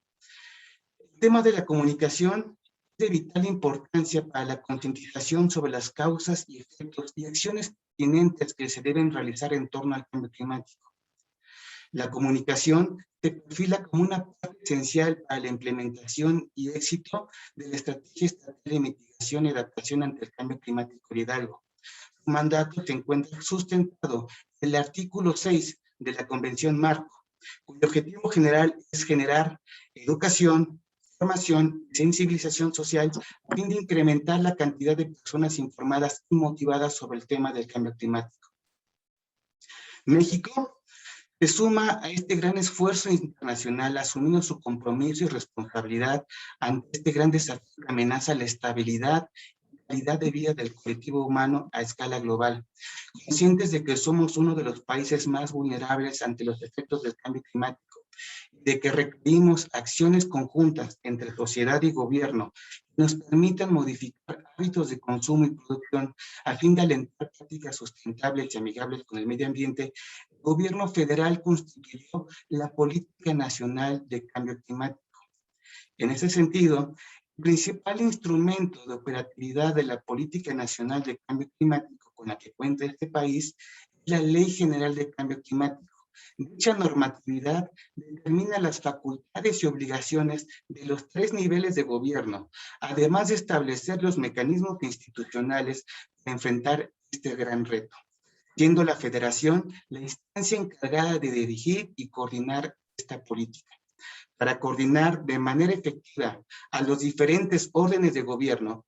El tema de la comunicación de vital importancia para la concientización sobre las causas y efectos y acciones pertinentes que se deben realizar en torno al cambio climático. La comunicación se perfila como una parte esencial para la implementación y éxito de la Estrategia Estatal de Mitigación y Adaptación ante el Cambio Climático de Hidalgo. Su mandato se encuentra sustentado en el artículo 6 de la Convención Marco, cuyo objetivo general es generar educación, información y sensibilización social a fin de incrementar la cantidad de personas informadas y motivadas sobre el tema del cambio climático. México se suma a este gran esfuerzo internacional asumiendo su compromiso y responsabilidad ante este gran desafío que amenaza la estabilidad y calidad de vida del colectivo humano a escala global, conscientes de que somos uno de los países más vulnerables ante los efectos del cambio climático, de que requerimos acciones conjuntas entre sociedad y gobierno que nos permitan modificar hábitos de consumo y producción a fin de alentar prácticas sustentables y amigables con el medio ambiente. El gobierno federal constituyó la Política Nacional de Cambio Climático. En ese sentido, el principal instrumento de operatividad de la Política Nacional de Cambio Climático con la que cuenta este país es la Ley General de Cambio Climático. Dicha normatividad determina las facultades y obligaciones de los 3 niveles de gobierno, además de establecer los mecanismos institucionales para enfrentar este gran reto, siendo la Federación la instancia encargada de dirigir y coordinar esta política. Para coordinar de manera efectiva a los diferentes órdenes de gobierno,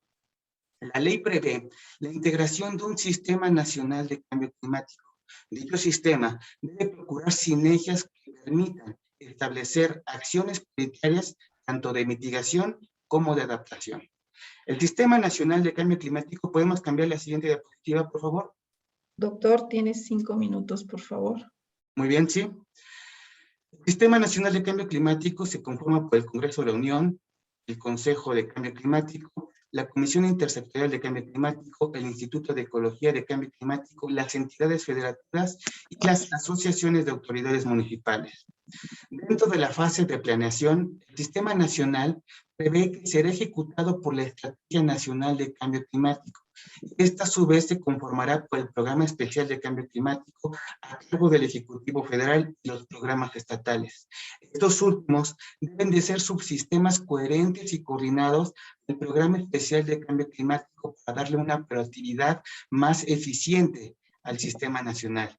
la ley prevé la integración de un sistema nacional de cambio climático. Dicho sistema debe procurar sinergias que permitan establecer acciones prioritarias tanto de mitigación como de adaptación. El Sistema Nacional de Cambio Climático, ¿podemos cambiar la siguiente diapositiva, por favor? Doctor, tienes 5 minutos, por favor. Muy bien, sí. El Sistema Nacional de Cambio Climático se conforma por el Congreso de la Unión, el Consejo de Cambio Climático, la Comisión Intersectorial de Cambio Climático, el Instituto de Ecología de Cambio Climático, las entidades federativas y las asociaciones de autoridades municipales. Dentro de la fase de planeación, el Sistema Nacional prevé que será ejecutado por la Estrategia Nacional de Cambio Climático. Esta, a su vez, se conformará por el Programa Especial de Cambio Climático a cargo del Ejecutivo Federal y los programas estatales. Estos últimos deben de ser subsistemas coherentes y coordinados del Programa Especial de Cambio Climático para darle una operatividad más eficiente al Sistema Nacional.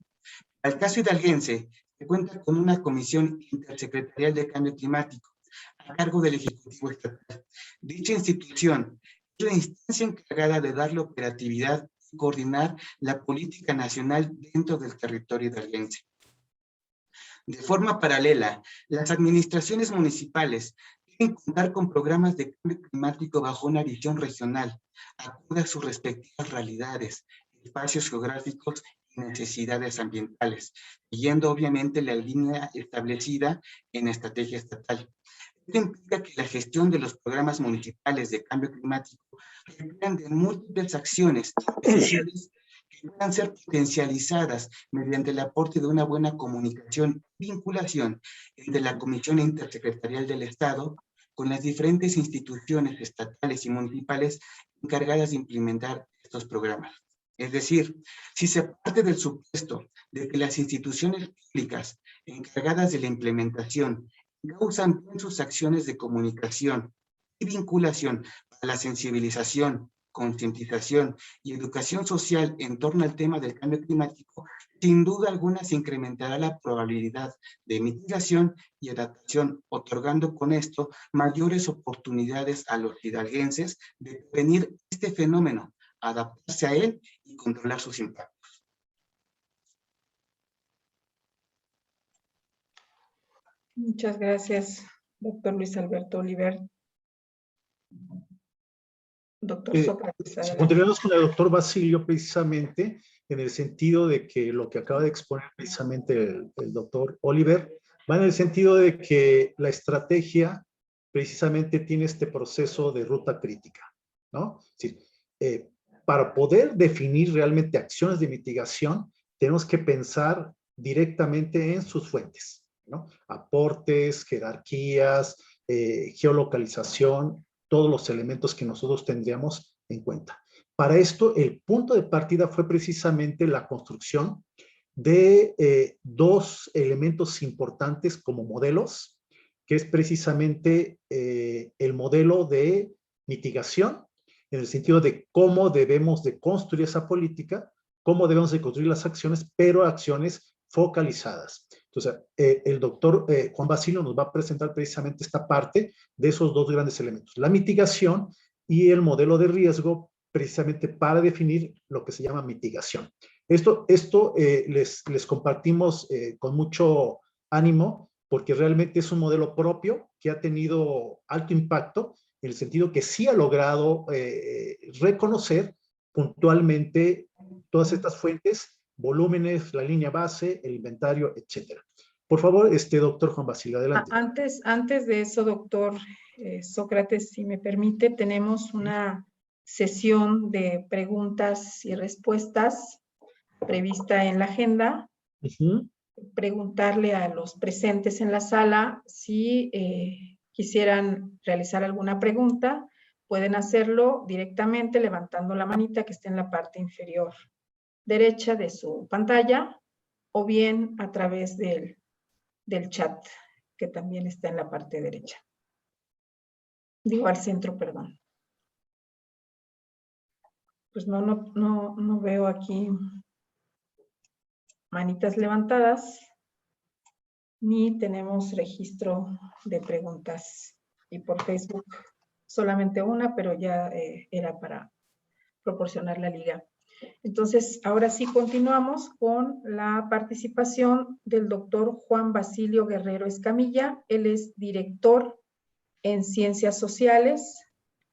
Al caso hidalguense, se cuenta con una Comisión Intersecretarial de Cambio Climático a cargo del Ejecutivo Estatal. Dicha institución es la instancia encargada de darle operatividad y coordinar la política nacional dentro del territorio hidalguense. De forma paralela, las administraciones municipales deben contar con programas de cambio climático bajo una visión regional, acorde a sus respectivas realidades, espacios geográficos y necesidades ambientales, siguiendo obviamente la línea establecida en la estrategia estatal. Esto implica que la gestión de los programas municipales de cambio climático requieran de múltiples acciones y decisiones que puedan ser potencializadas mediante el aporte de una buena comunicación y vinculación entre la Comisión Intersecretarial del Estado con las diferentes instituciones estatales y municipales encargadas de implementar estos programas. Es decir, si se parte del supuesto de que las instituciones públicas encargadas de la implementación usan bien sus acciones de comunicación y vinculación para la sensibilización, concientización y educación social en torno al tema del cambio climático, sin duda alguna se incrementará la probabilidad de mitigación y adaptación, otorgando con esto mayores oportunidades a los hidalguenses de prevenir este fenómeno, adaptarse a él y controlar sus impactos. Muchas gracias, doctor Luis Alberto Oliver. Doctor Sócrates. Continuamos con el doctor Basilio precisamente en el sentido de que lo que acaba de exponer precisamente el doctor Oliver va en el sentido de que la estrategia precisamente tiene este proceso de ruta crítica, ¿no? Es decir, para poder definir realmente acciones de mitigación, tenemos que pensar directamente en sus fuentes, ¿no? Aportes, jerarquías, geolocalización, todos los elementos que nosotros tendríamos en cuenta. Para esto, el punto de partida fue precisamente la construcción de dos elementos importantes como modelos, que es precisamente el modelo de mitigación, en el sentido de cómo debemos de construir esa política, cómo debemos de construir las acciones, pero acciones focalizadas. Entonces, el doctor Juan Basilio nos va a presentar precisamente esta parte de esos dos grandes elementos, la mitigación y el modelo de riesgo, precisamente para definir lo que se llama mitigación. Esto les compartimos con mucho ánimo, porque realmente es un modelo propio que ha tenido alto impacto, en el sentido que sí ha logrado reconocer puntualmente todas estas fuentes, volúmenes, la línea base, el inventario, etcétera. Por favor, doctor Juan Basilio, adelante. Antes de eso, doctor Sócrates, si me permite, tenemos una sesión de preguntas y respuestas prevista en la agenda. Preguntarle a los presentes en la sala si quisieran realizar alguna pregunta, pueden hacerlo directamente levantando la manita que está en la parte inferior derecha de su pantalla, o bien a través del chat, que también está en la parte derecha. Digo, al centro, perdón. Pues no veo aquí manitas levantadas, ni tenemos registro de preguntas. Y por Facebook solamente una, pero ya era para proporcionar la liga. Entonces, ahora sí continuamos con la participación del doctor Juan Basilio Guerrero Escamilla. Él es director en Ciencias Sociales,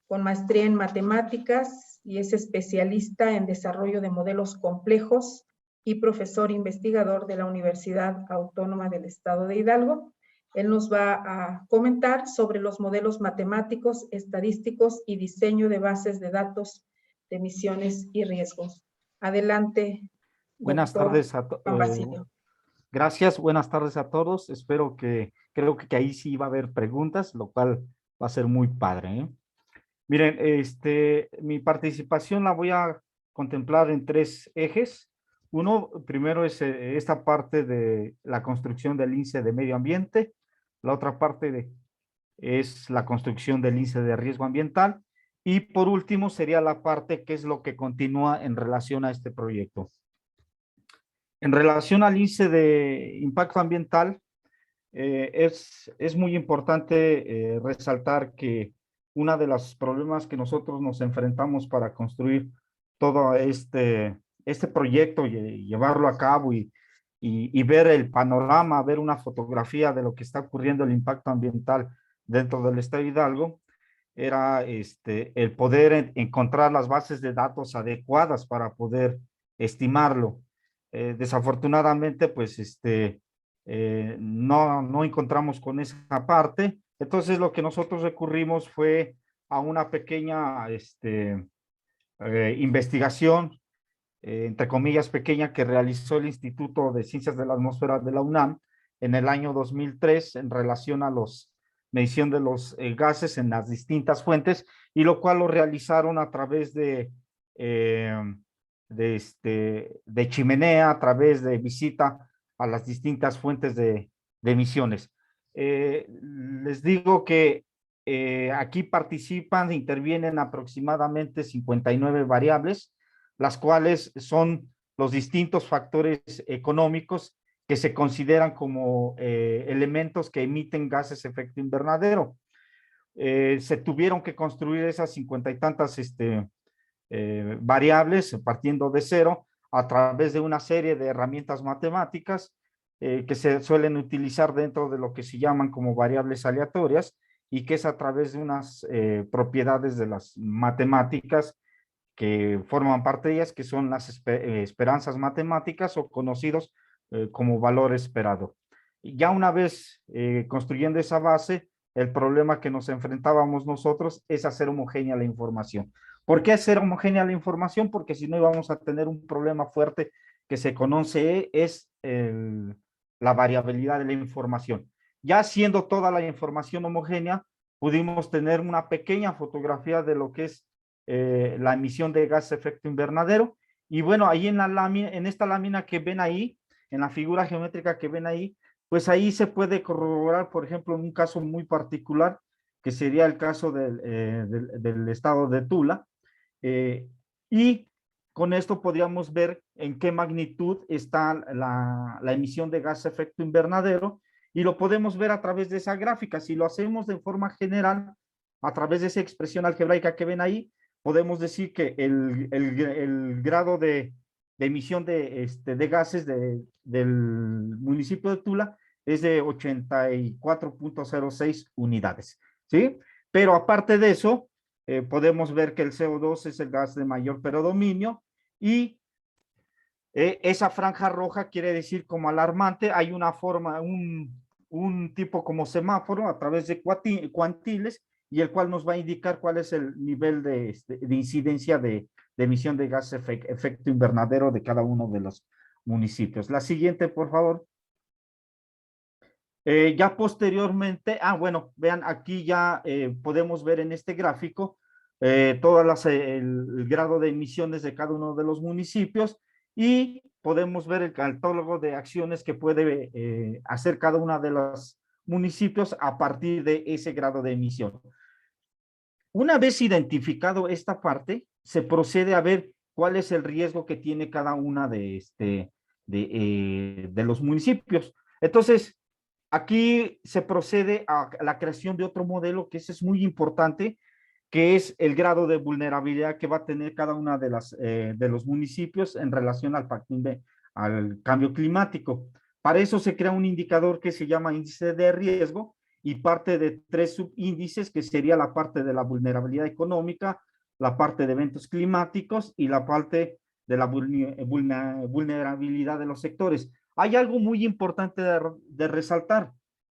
con maestría en Matemáticas y es especialista en desarrollo de modelos complejos y profesor investigador de la Universidad Autónoma del Estado de Hidalgo. Él nos va a comentar sobre los modelos matemáticos, estadísticos y diseño de bases de datos de emisiones y riesgos. Adelante. Buenas Doctor tardes Juan Basilio. gracias, buenas tardes a todos. Creo que ahí sí va a haber preguntas, lo cual va a ser muy padre, ¿eh? Miren, mi participación la voy a contemplar en 3 ejes. Uno, primero es esta parte de la construcción del índice de medio ambiente. La otra parte es la construcción del índice de riesgo ambiental. Y por último sería la parte que es lo que continúa en relación a este proyecto. En relación al índice de impacto ambiental, es muy importante resaltar que uno de los problemas que nosotros nos enfrentamos para construir todo este proyecto y llevarlo a cabo y ver el panorama, ver una fotografía de lo que está ocurriendo el impacto ambiental dentro del estado de Hidalgo, era el poder encontrar las bases de datos adecuadas para poder estimarlo. Desafortunadamente, pues no encontramos con esa parte. Entonces lo que nosotros recurrimos fue a una pequeña investigación, entre comillas pequeña, que realizó el Instituto de Ciencias de la Atmósfera de la UNAM en el año 2003 en relación a los medición de los gases en las distintas fuentes, y lo cual lo realizaron a través de chimenea, a través de visita a las distintas fuentes de emisiones. Les digo que aquí participan, intervienen aproximadamente 59 variables, las cuales son los distintos factores económicos que se consideran como elementos que emiten gases de efecto invernadero. Se tuvieron que construir esas 50 y tantas variables partiendo de cero a través de una serie de herramientas matemáticas que se suelen utilizar dentro de lo que se llaman como variables aleatorias, y que es a través de unas propiedades de las matemáticas que forman parte de ellas, que son las esperanzas matemáticas o conocidos como valor esperado. Y ya una vez construyendo esa base, el problema que nos enfrentábamos nosotros es hacer homogénea la información. ¿Por qué hacer homogénea la información? Porque si no íbamos a tener un problema fuerte que se conoce, es la variabilidad de la información. Ya siendo toda la información homogénea, pudimos tener una pequeña fotografía de lo que es la emisión de gas de efecto invernadero. Y bueno, ahí en esta lámina que ven ahí, en la figura geométrica que ven ahí, pues ahí se puede corroborar, por ejemplo, en un caso muy particular, que sería el caso del estado de Tula, y con esto podríamos ver en qué magnitud está la emisión de gas de efecto invernadero, y lo podemos ver a través de esa gráfica. Si lo hacemos de forma general, a través de esa expresión algebraica que ven ahí, podemos decir que el grado de emisión de gases del municipio de Tula es de 84.06 unidades, ¿sí? Pero aparte de eso, podemos ver que el CO2 es el gas de mayor predominio, y esa franja roja quiere decir como alarmante. Hay una forma, un tipo como semáforo a través de cuantiles, y el cual nos va a indicar cuál es el nivel de incidencia de emisión de gas efecto invernadero de cada uno de los municipios. La siguiente, por favor. Ya posteriormente, bueno, vean, aquí ya podemos ver en este gráfico el grado de emisiones de cada uno de los municipios, y podemos ver el catálogo de acciones que puede hacer cada uno de los municipios a partir de ese grado de emisión. Una vez identificado esta parte, se procede a ver cuál es el riesgo que tiene cada una de los municipios. Entonces, aquí se procede a la creación de otro modelo, que ese es muy importante, que es el grado de vulnerabilidad que va a tener cada una de los municipios en relación al cambio climático. Para eso se crea un indicador que se llama índice de riesgo, y parte de 3 subíndices, que sería la parte de la vulnerabilidad económica, la parte de eventos climáticos y la parte de la vulnerabilidad de los sectores. Hay algo muy importante de resaltar.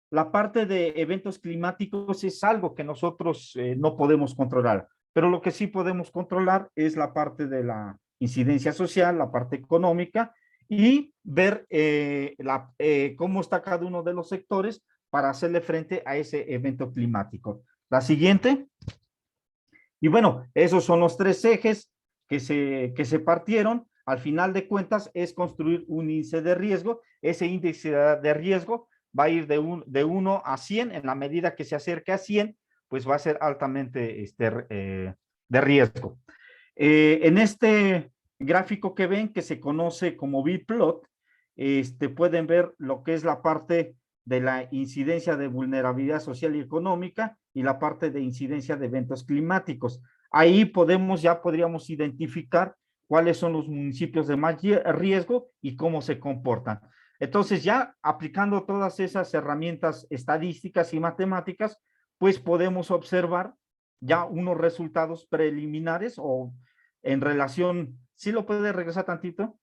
la parte de eventos climáticos es algo que nosotros no podemos controlar, pero lo que sí podemos controlar es la parte de la incidencia social, la parte económica, y ver cómo está cada uno de los sectores para hacerle frente a ese evento climático. La siguiente. Y bueno, esos son los tres ejes que se partieron. Al final de cuentas es construir un índice de riesgo. Ese índice de riesgo va a ir de 1 a 100. En la medida que se acerque a 100, pues va a ser altamente de riesgo. En este gráfico que ven, que se conoce como B-plot, pueden ver lo que es la parte de la incidencia de vulnerabilidad social y económica y la parte de incidencia de eventos climáticos. Ahí podríamos identificar cuáles son los municipios de más riesgo y cómo se comportan. Entonces, ya aplicando todas esas herramientas estadísticas y matemáticas, pues podemos observar ya unos resultados preliminares o en relación, ¿sí lo puede regresar tantito?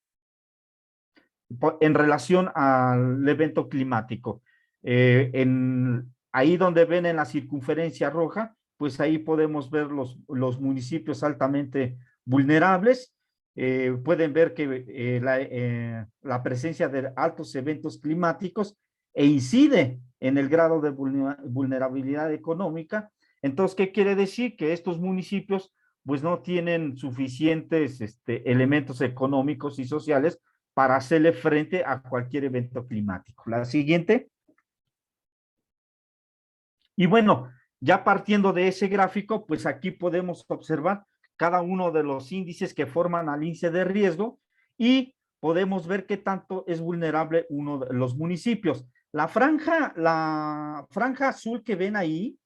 En relación al evento climático. Ahí donde ven en la circunferencia roja, pues ahí podemos ver los municipios altamente vulnerables. Pueden ver que la presencia de altos eventos climáticos incide en el grado de vulnerabilidad económica. Entonces, ¿qué quiere decir? Que estos municipios pues no tienen suficientes elementos económicos y sociales para hacerle frente a cualquier evento climático. La siguiente. Y bueno, ya partiendo de ese gráfico, pues aquí podemos observar cada uno de los índices que forman al índice de riesgo y podemos ver qué tanto es vulnerable uno de los municipios. La franja azul que ven ahí,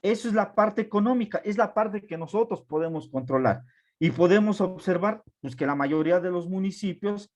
eso es la parte económica, es la parte que nosotros podemos controlar. Y podemos observar pues, que la mayoría de los municipios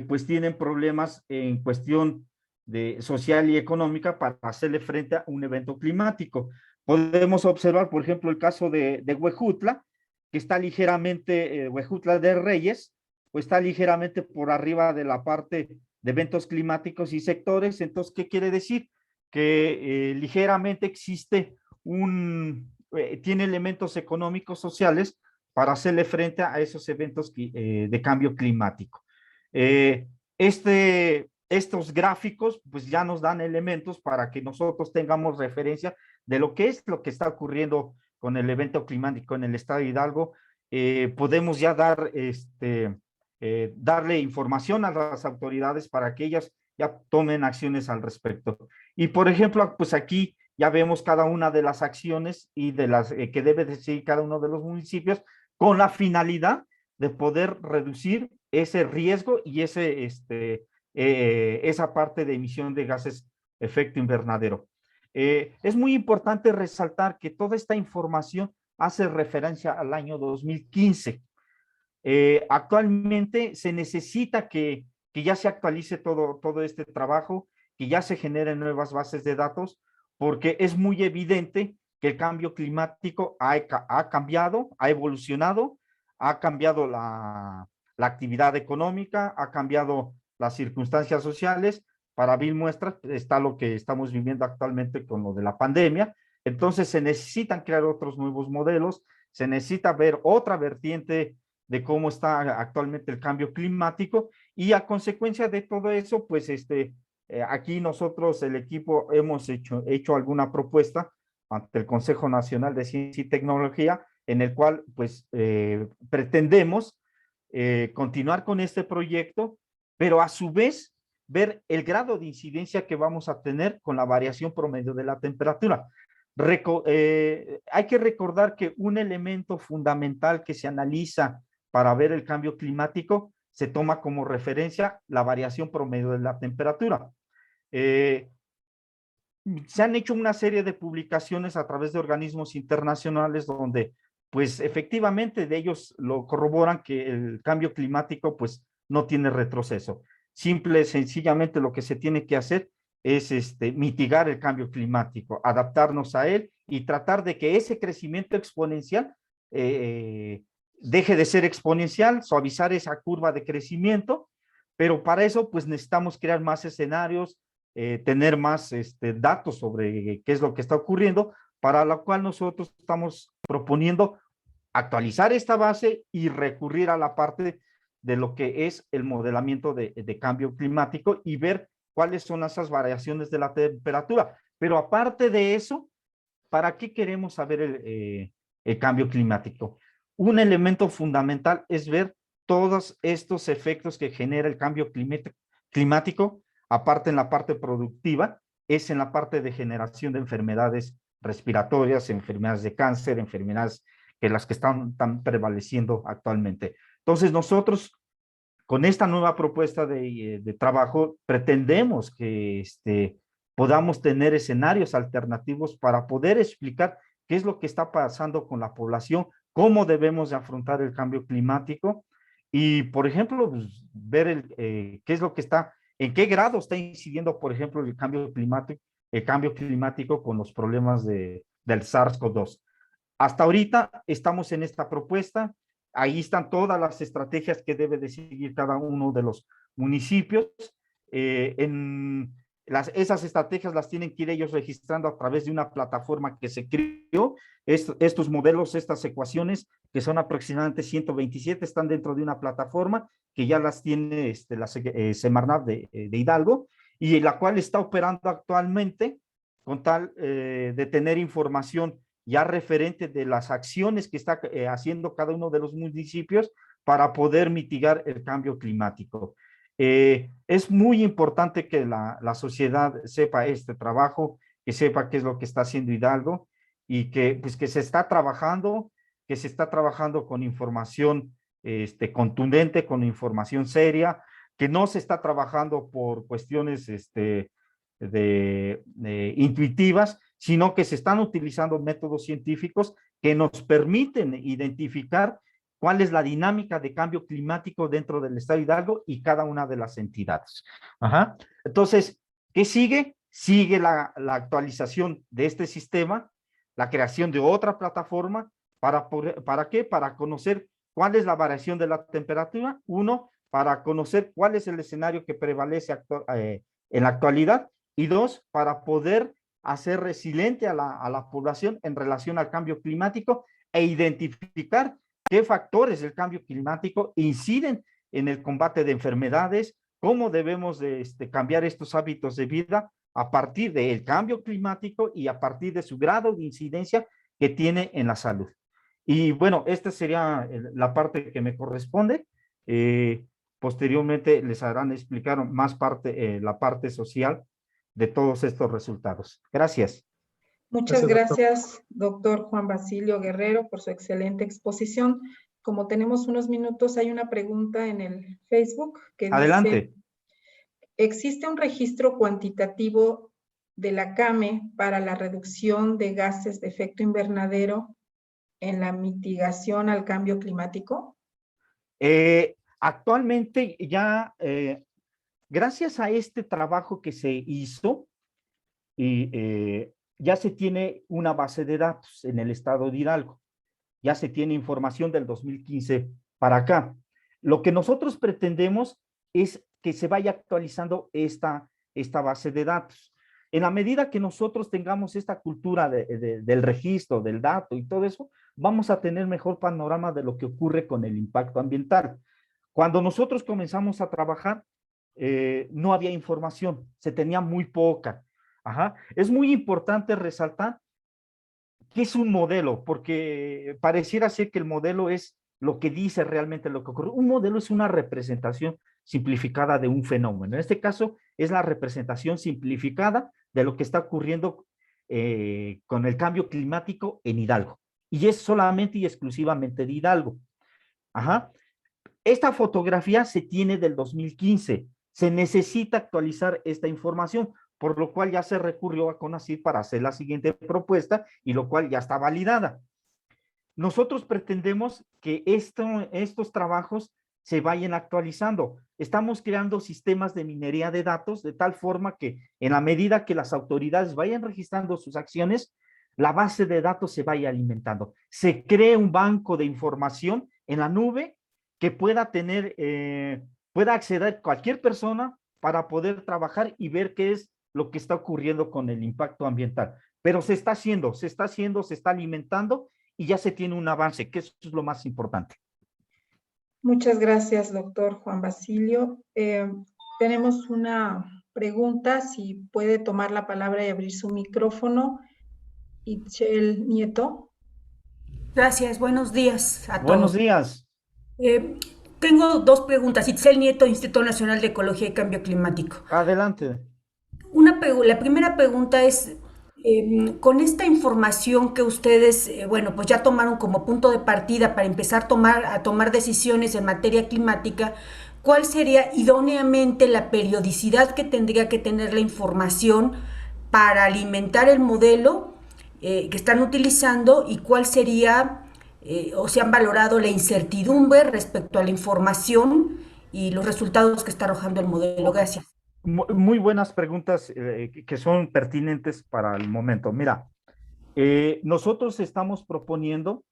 pues tienen problemas en cuestión de social y económica para hacerle frente a un evento climático. Podemos observar, por ejemplo, el caso de Huejutla, que está ligeramente, Huejutla de Reyes, pues está ligeramente por arriba de la parte de eventos climáticos y sectores. Entonces, ¿qué quiere decir? Que ligeramente existe tiene elementos económicos sociales para hacerle frente a esos eventos de cambio climático. Estos gráficos pues ya nos dan elementos para que nosotros tengamos referencia de lo que está ocurriendo con el evento climático en el estado de Hidalgo. Podemos ya darle información a las autoridades para que ellas ya tomen acciones al respecto. Y por ejemplo, pues aquí ya vemos cada una de las acciones y de las que debe de seguir cada uno de los municipios con la finalidad de poder reducir ese riesgo y esa parte de emisión de gases efecto invernadero. Es muy importante resaltar que toda esta información hace referencia al año 2015. Actualmente se necesita que ya se actualice todo este trabajo, que ya se generen nuevas bases de datos, porque es muy evidente que el cambio climático ha cambiado, ha evolucionado, ha cambiado la actividad económica, ha cambiado las circunstancias sociales. Para vil muestra está lo que estamos viviendo actualmente con lo de la pandemia. Entonces se necesitan crear otros nuevos modelos, se necesita ver otra vertiente de cómo está actualmente el cambio climático y a consecuencia de todo eso, pues aquí nosotros, el equipo, hemos hecho alguna propuesta ante el Consejo Nacional de Ciencia y Tecnología, en el cual pues pretendemos continuar con este proyecto, pero a su vez ver el grado de incidencia que vamos a tener con la variación promedio de la temperatura. Hay que recordar que un elemento fundamental que se analiza para ver el cambio climático se toma como referencia la variación promedio de la temperatura. Se han hecho una serie de publicaciones a través de organismos internacionales donde pues efectivamente de ellos lo corroboran que el cambio climático pues no tiene retroceso. Sencillamente lo que se tiene que hacer es mitigar el cambio climático, adaptarnos a él y tratar de que ese crecimiento exponencial deje de ser exponencial, suavizar esa curva de crecimiento, pero para eso pues necesitamos crear más escenarios, tener más datos sobre qué es lo que está ocurriendo, para lo cual nosotros estamos proponiendo actualizar esta base y recurrir a la parte de lo que es el modelamiento de cambio climático y ver cuáles son esas variaciones de la temperatura. Pero aparte de eso, ¿para qué queremos saber el cambio climático? Un elemento fundamental es ver todos estos efectos que genera el cambio climático, aparte en la parte productiva, es en la parte de generación de enfermedades respiratorias, enfermedades de cáncer, enfermedades que las que están prevaleciendo actualmente. Entonces nosotros, con esta nueva propuesta de trabajo, pretendemos que podamos tener escenarios alternativos para poder explicar qué es lo que está pasando con la población, cómo debemos de afrontar el cambio climático y, por ejemplo, pues, ver qué es lo que está, en qué grado está incidiendo, por ejemplo, el cambio climático con los problemas del SARS-CoV-2. Hasta ahorita estamos en esta propuesta, ahí están todas las estrategias que debe de seguir cada uno de los municipios. Esas estrategias las tienen que ir ellos registrando a través de una plataforma que se creó. Estos modelos, estas ecuaciones, que son aproximadamente 127, están dentro de una plataforma que ya las tiene la Semarnat de Hidalgo, y la cual está operando actualmente con tal de tener información ya referente de las acciones que está haciendo cada uno de los municipios para poder mitigar el cambio climático. Es muy importante que la sociedad sepa este trabajo, que sepa qué es lo que está haciendo Hidalgo y que, pues, que se está trabajando con información contundente, con información seria, que no se está trabajando por cuestiones intuitivas, sino que se están utilizando métodos científicos que nos permiten identificar cuál es la dinámica de cambio climático dentro del estado de Hidalgo y cada una de las entidades. Ajá. Entonces, ¿qué sigue? Sigue la actualización de este sistema, la creación de otra plataforma, ¿para qué? Para conocer cuál es la variación de la temperatura, uno, para conocer cuál es el escenario que prevalece en la actualidad, y dos, para poder hacer resiliente a la población en relación al cambio climático e identificar qué factores del cambio climático inciden en el combate de enfermedades, cómo debemos de cambiar estos hábitos de vida a partir del cambio climático y a partir de su grado de incidencia que tiene en la salud. Y bueno, esta sería la parte que me corresponde. Posteriormente les harán explicar más la parte social de todos estos resultados. Gracias. Muchas gracias, doctor Juan Basilio Guerrero, por su excelente exposición. Como tenemos unos minutos, hay una pregunta en el Facebook que Adelante. dice, ¿existe un registro cuantitativo de la CAME para la reducción de gases de efecto invernadero en la mitigación al cambio climático? Actualmente ya, gracias a este trabajo que se hizo, ya se tiene una base de datos en el estado de Hidalgo. Ya se tiene información del 2015 para acá. Lo que nosotros pretendemos es que se vaya actualizando esta base de datos. En la medida que nosotros tengamos esta cultura del registro, del dato y todo eso, vamos a tener mejor panorama de lo que ocurre con el impacto ambiental. Cuando nosotros comenzamos a trabajar, no había información, se tenía muy poca. Ajá. Es muy importante resaltar que es un modelo, porque pareciera ser que el modelo es lo que dice realmente lo que ocurre. Un modelo es una representación simplificada de un fenómeno. En este caso, es la representación simplificada de lo que está ocurriendo con el cambio climático en Hidalgo. Y es solamente y exclusivamente de Hidalgo. Ajá. Esta fotografía se tiene del 2015. Se necesita actualizar esta información, por lo cual ya se recurrió a CONACYT para hacer la siguiente propuesta y lo cual ya está validada. Nosotros pretendemos que estos trabajos se vayan actualizando. Estamos creando sistemas de minería de datos de tal forma que en la medida que las autoridades vayan registrando sus acciones, la base de datos se vaya alimentando. Se cree un banco de información en la nube que pueda acceder cualquier persona para poder trabajar y ver qué es lo que está ocurriendo con el impacto ambiental. Pero se está haciendo, se está alimentando y ya se tiene un avance, que eso es lo más importante. Muchas gracias, doctor Juan Basilio. Tenemos una pregunta, si puede tomar la palabra y abrir su micrófono. Itzel Nieto. Gracias, buenos días a Buenos todos. días. Tengo dos preguntas. Itzel Nieto, Instituto Nacional de Ecología y Cambio Climático. Adelante. La primera pregunta es, con esta información que ustedes, bueno, pues ya tomaron como punto de partida para empezar a tomar decisiones en materia climática, ¿cuál sería idóneamente la periodicidad que tendría que tener la información para alimentar el modelo que están utilizando y cuál sería, o se han valorado la incertidumbre respecto a la información y los resultados que está arrojando el modelo? Gracias. Muy buenas preguntas que son pertinentes para el momento. Mira, nosotros estamos proponiendo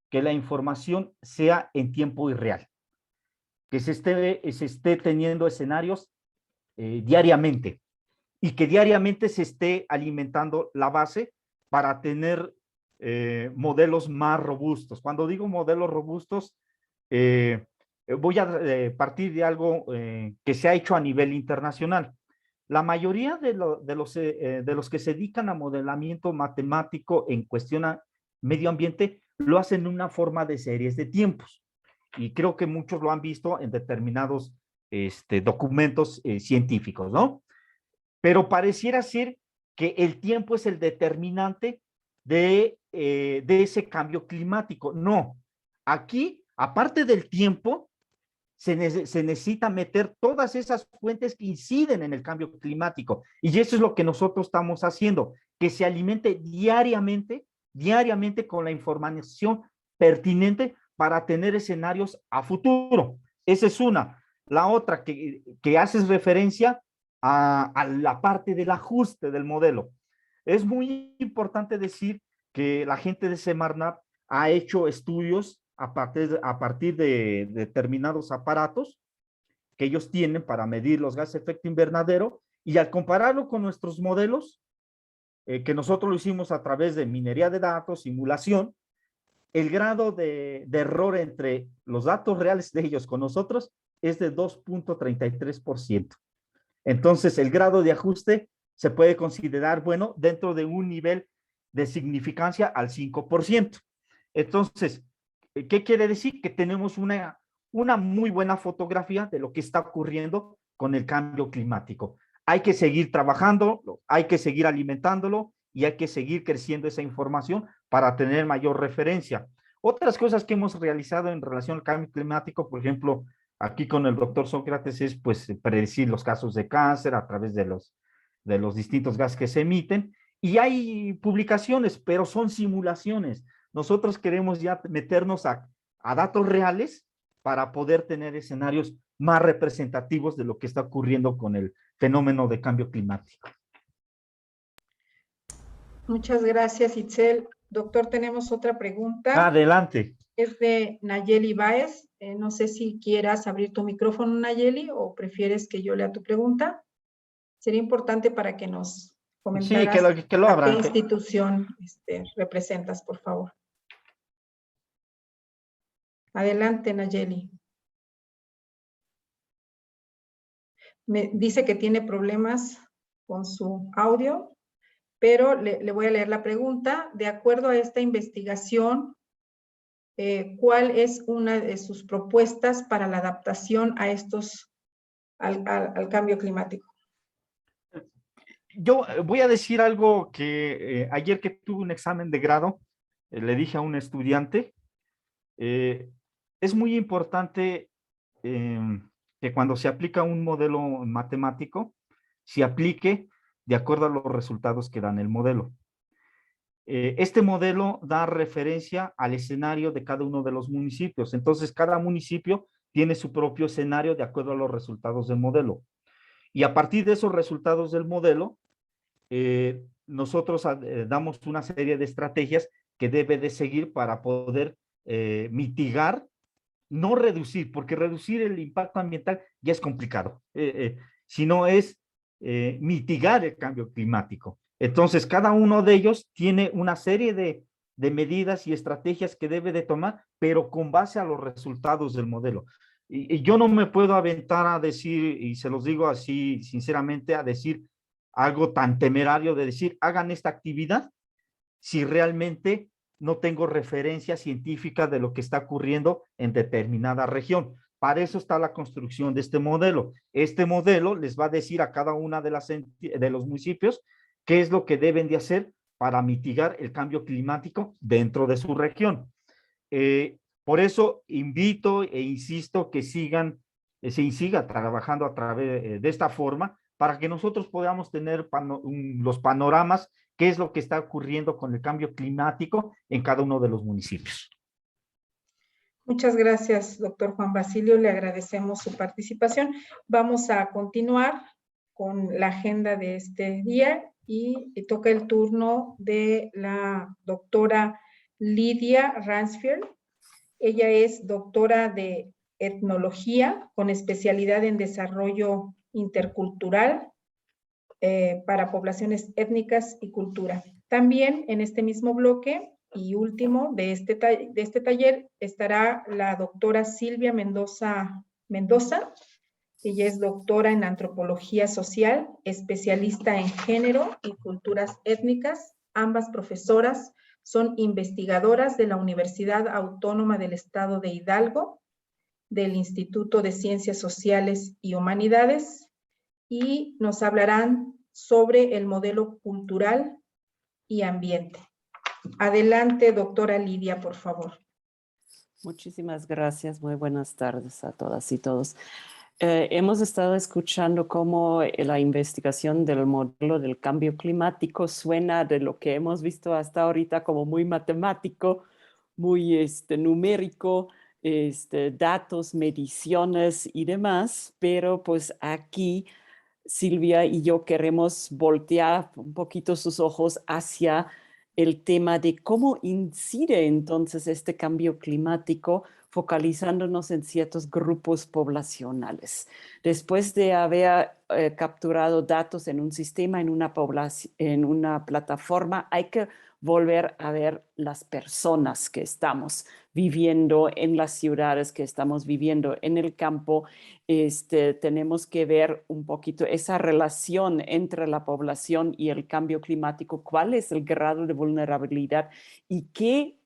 que la información sea en tiempo irreal, que se esté teniendo escenarios diariamente y que diariamente se esté alimentando la base para tener modelos más robustos. Cuando digo modelos robustos, voy a partir de algo que se ha hecho a nivel internacional. La mayoría de los que se dedican a modelamiento matemático en cuestión a medio ambiente lo hacen en una forma de series de tiempos. Y creo que muchos lo han visto en determinados documentos científicos, ¿no? Pero pareciera ser que el tiempo es el determinante de ese cambio climático. No, aquí, aparte del tiempo, se necesita meter todas esas fuentes que inciden en el cambio climático. Y eso es lo que nosotros estamos haciendo, que se alimente diariamente con la información pertinente para tener escenarios a futuro. Esa es una. La otra, que haces referencia a la parte del ajuste del modelo. Es muy importante decir que la gente de Semarnat ha hecho estudios a partir de determinados aparatos que ellos tienen para medir los gases de efecto invernadero, y al compararlo con nuestros modelos, que nosotros lo hicimos a través de minería de datos, simulación, el grado de error entre los datos reales de ellos con nosotros es de 2.33%. Entonces, el grado de ajuste se puede considerar, bueno, dentro de un nivel de significancia al 5%. Entonces, ¿qué quiere decir? Que tenemos una muy buena fotografía de lo que está ocurriendo con el cambio climático. Hay que seguir trabajando, hay que seguir alimentándolo y hay que seguir creciendo esa información para tener mayor referencia. Otras cosas que hemos realizado en relación al cambio climático, por ejemplo, aquí con el doctor Sócrates, es pues predecir los casos de cáncer a través de los distintos gases que se emiten. Y hay publicaciones, pero son simulaciones. Nosotros queremos ya meternos a datos reales para poder tener escenarios más representativos de lo que está ocurriendo con el fenómeno de cambio climático. Muchas gracias, Itzel. Doctor, tenemos otra pregunta. Adelante. Es de Nayeli Báez. No sé si quieras abrir tu micrófono, Nayeli, o prefieres que yo lea tu pregunta. Sería importante para que nos comentaras que lo abran. ¿Qué institución representas, por favor? Adelante, Nayeli. Me dice que tiene problemas con su audio, pero le voy a leer la pregunta. De acuerdo a esta investigación, ¿cuál es una de sus propuestas para la adaptación a al cambio climático? Yo voy a decir algo que ayer que tuve un examen de grado, le dije a un estudiante, es muy importante que cuando se aplica un modelo matemático, se aplique de acuerdo a los resultados que dan el modelo. Este modelo da referencia al escenario de cada uno de los municipios. Entonces, cada municipio tiene su propio escenario de acuerdo a los resultados del modelo. Y a partir de esos resultados del modelo, nosotros damos una serie de estrategias que debe de seguir para poder mitigar, no reducir, porque reducir el impacto ambiental ya es complicado, sino es mitigar el cambio climático. Entonces, cada uno de ellos tiene una serie de medidas y estrategias que debe de tomar, pero con base a los resultados del modelo. Y yo no me puedo aventar a decir, y se los digo así sinceramente, a decir algo tan temerario de decir, hagan esta actividad, si realmente no tengo referencia científica de lo que está ocurriendo en determinada región. Para eso está la construcción de este modelo. Este modelo les va a decir a cada una de los municipios qué es lo que deben de hacer para mitigar el cambio climático dentro de su región. Por eso invito e insisto que se siga trabajando a través de esta forma para que nosotros podamos tener los panoramas, qué es lo que está ocurriendo con el cambio climático en cada uno de los municipios. Muchas gracias, doctor Juan Basilio. Le agradecemos su participación. Vamos a continuar con la agenda de este día y toca el turno de la doctora Lidia Ransfield. Ella es doctora de etnología con especialidad en desarrollo intercultural para poblaciones étnicas y cultura. También en este mismo bloque y último de este taller estará la doctora Silvia Mendoza. Ella es doctora en antropología social, especialista en género y culturas étnicas. Ambas profesoras son investigadoras de la Universidad Autónoma del Estado de Hidalgo, del Instituto de Ciencias Sociales y Humanidades, y nos hablarán sobre el modelo cultural y ambiente. Adelante, doctora Lidia, por favor. Muchísimas gracias. Muy buenas tardes a todas y todos. Hemos estado escuchando cómo la investigación del modelo del cambio climático suena de lo que hemos visto hasta ahorita como muy matemático, muy numérico, datos, mediciones y demás, pero pues aquí Silvia y yo queremos voltear un poquito sus ojos hacia el tema de cómo incide entonces este cambio climático, focalizándonos en ciertos grupos poblacionales. Después de haber capturado datos en un sistema, en una plataforma, hay que volver a ver las personas que estamos viviendo en las ciudades, que estamos viviendo en el campo. Tenemos que ver un poquito esa relación entre la población y el cambio climático, cuál es el grado de vulnerabilidad y qué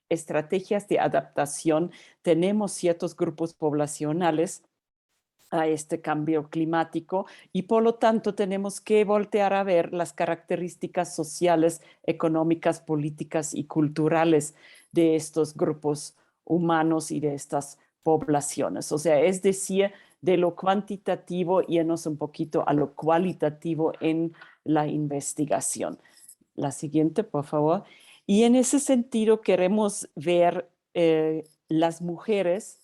estrategias de adaptación tenemos ciertos grupos poblacionales a este cambio climático y por lo tanto tenemos que voltear a ver las características sociales, económicas, políticas y culturales de estos grupos humanos y de estas poblaciones. O sea, es decir, de lo cuantitativo irnos un poquito a lo cualitativo en la investigación. La siguiente, por favor. Y en ese sentido queremos ver las mujeres,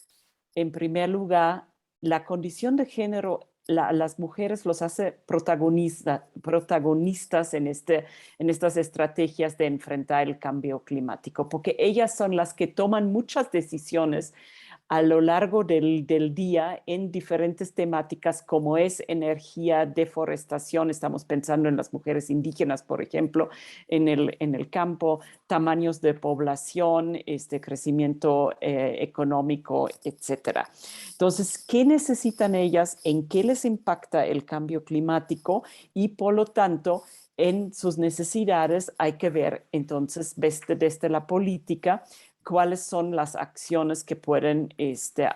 en primer lugar, la condición de género, las mujeres los hace protagonistas en estas estrategias de enfrentar el cambio climático, porque ellas son las que toman muchas decisiones a lo largo del día en diferentes temáticas como es energía, deforestación, estamos pensando en las mujeres indígenas, por ejemplo, en el campo, tamaños de población, crecimiento económico, etcétera. Entonces, ¿qué necesitan ellas? ¿En qué les impacta el cambio climático? Y por lo tanto, en sus necesidades hay que ver entonces desde la política cuáles son las acciones que pueden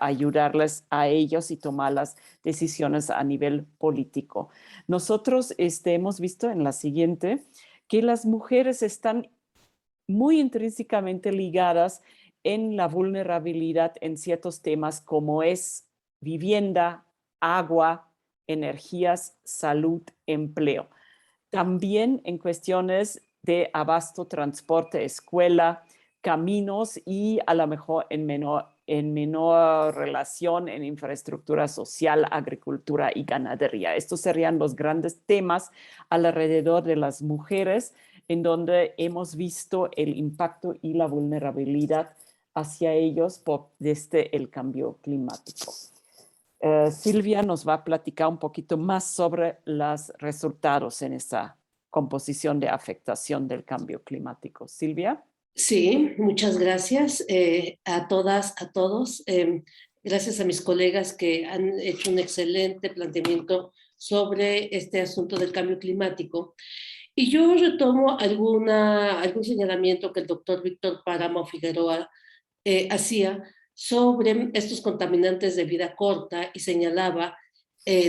ayudarles a ellos y tomar las decisiones a nivel político. Nosotros hemos visto en la siguiente que las mujeres están muy intrínsecamente ligadas en la vulnerabilidad en ciertos temas como es vivienda, agua, energías, salud, empleo. También en cuestiones de abasto, transporte, escuela, caminos y a lo mejor en menor relación en infraestructura social, agricultura y ganadería. Estos serían los grandes temas alrededor de las mujeres en donde hemos visto el impacto y la vulnerabilidad hacia ellos desde el cambio climático. Silvia nos va a platicar un poquito más sobre los resultados en esa composición de afectación del cambio climático. Silvia. Sí, muchas gracias a todas, a todos. Gracias a mis colegas que han hecho un excelente planteamiento sobre este asunto del cambio climático. Y yo retomo algún señalamiento que el doctor Víctor Páramo Figueroa hacía sobre estos contaminantes de vida corta y señalaba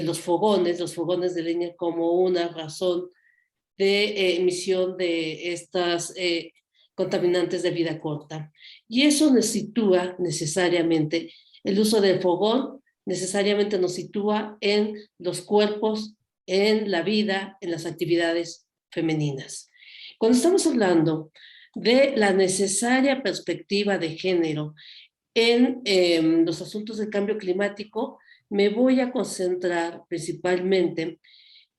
los fogones de leña como una razón de emisión de estas contaminantes de vida corta. Y eso nos sitúa necesariamente, el uso del fogón necesariamente nos sitúa en los cuerpos, en la vida, en las actividades femeninas. Cuando estamos hablando de la necesaria perspectiva de género en los asuntos del cambio climático, me voy a concentrar principalmente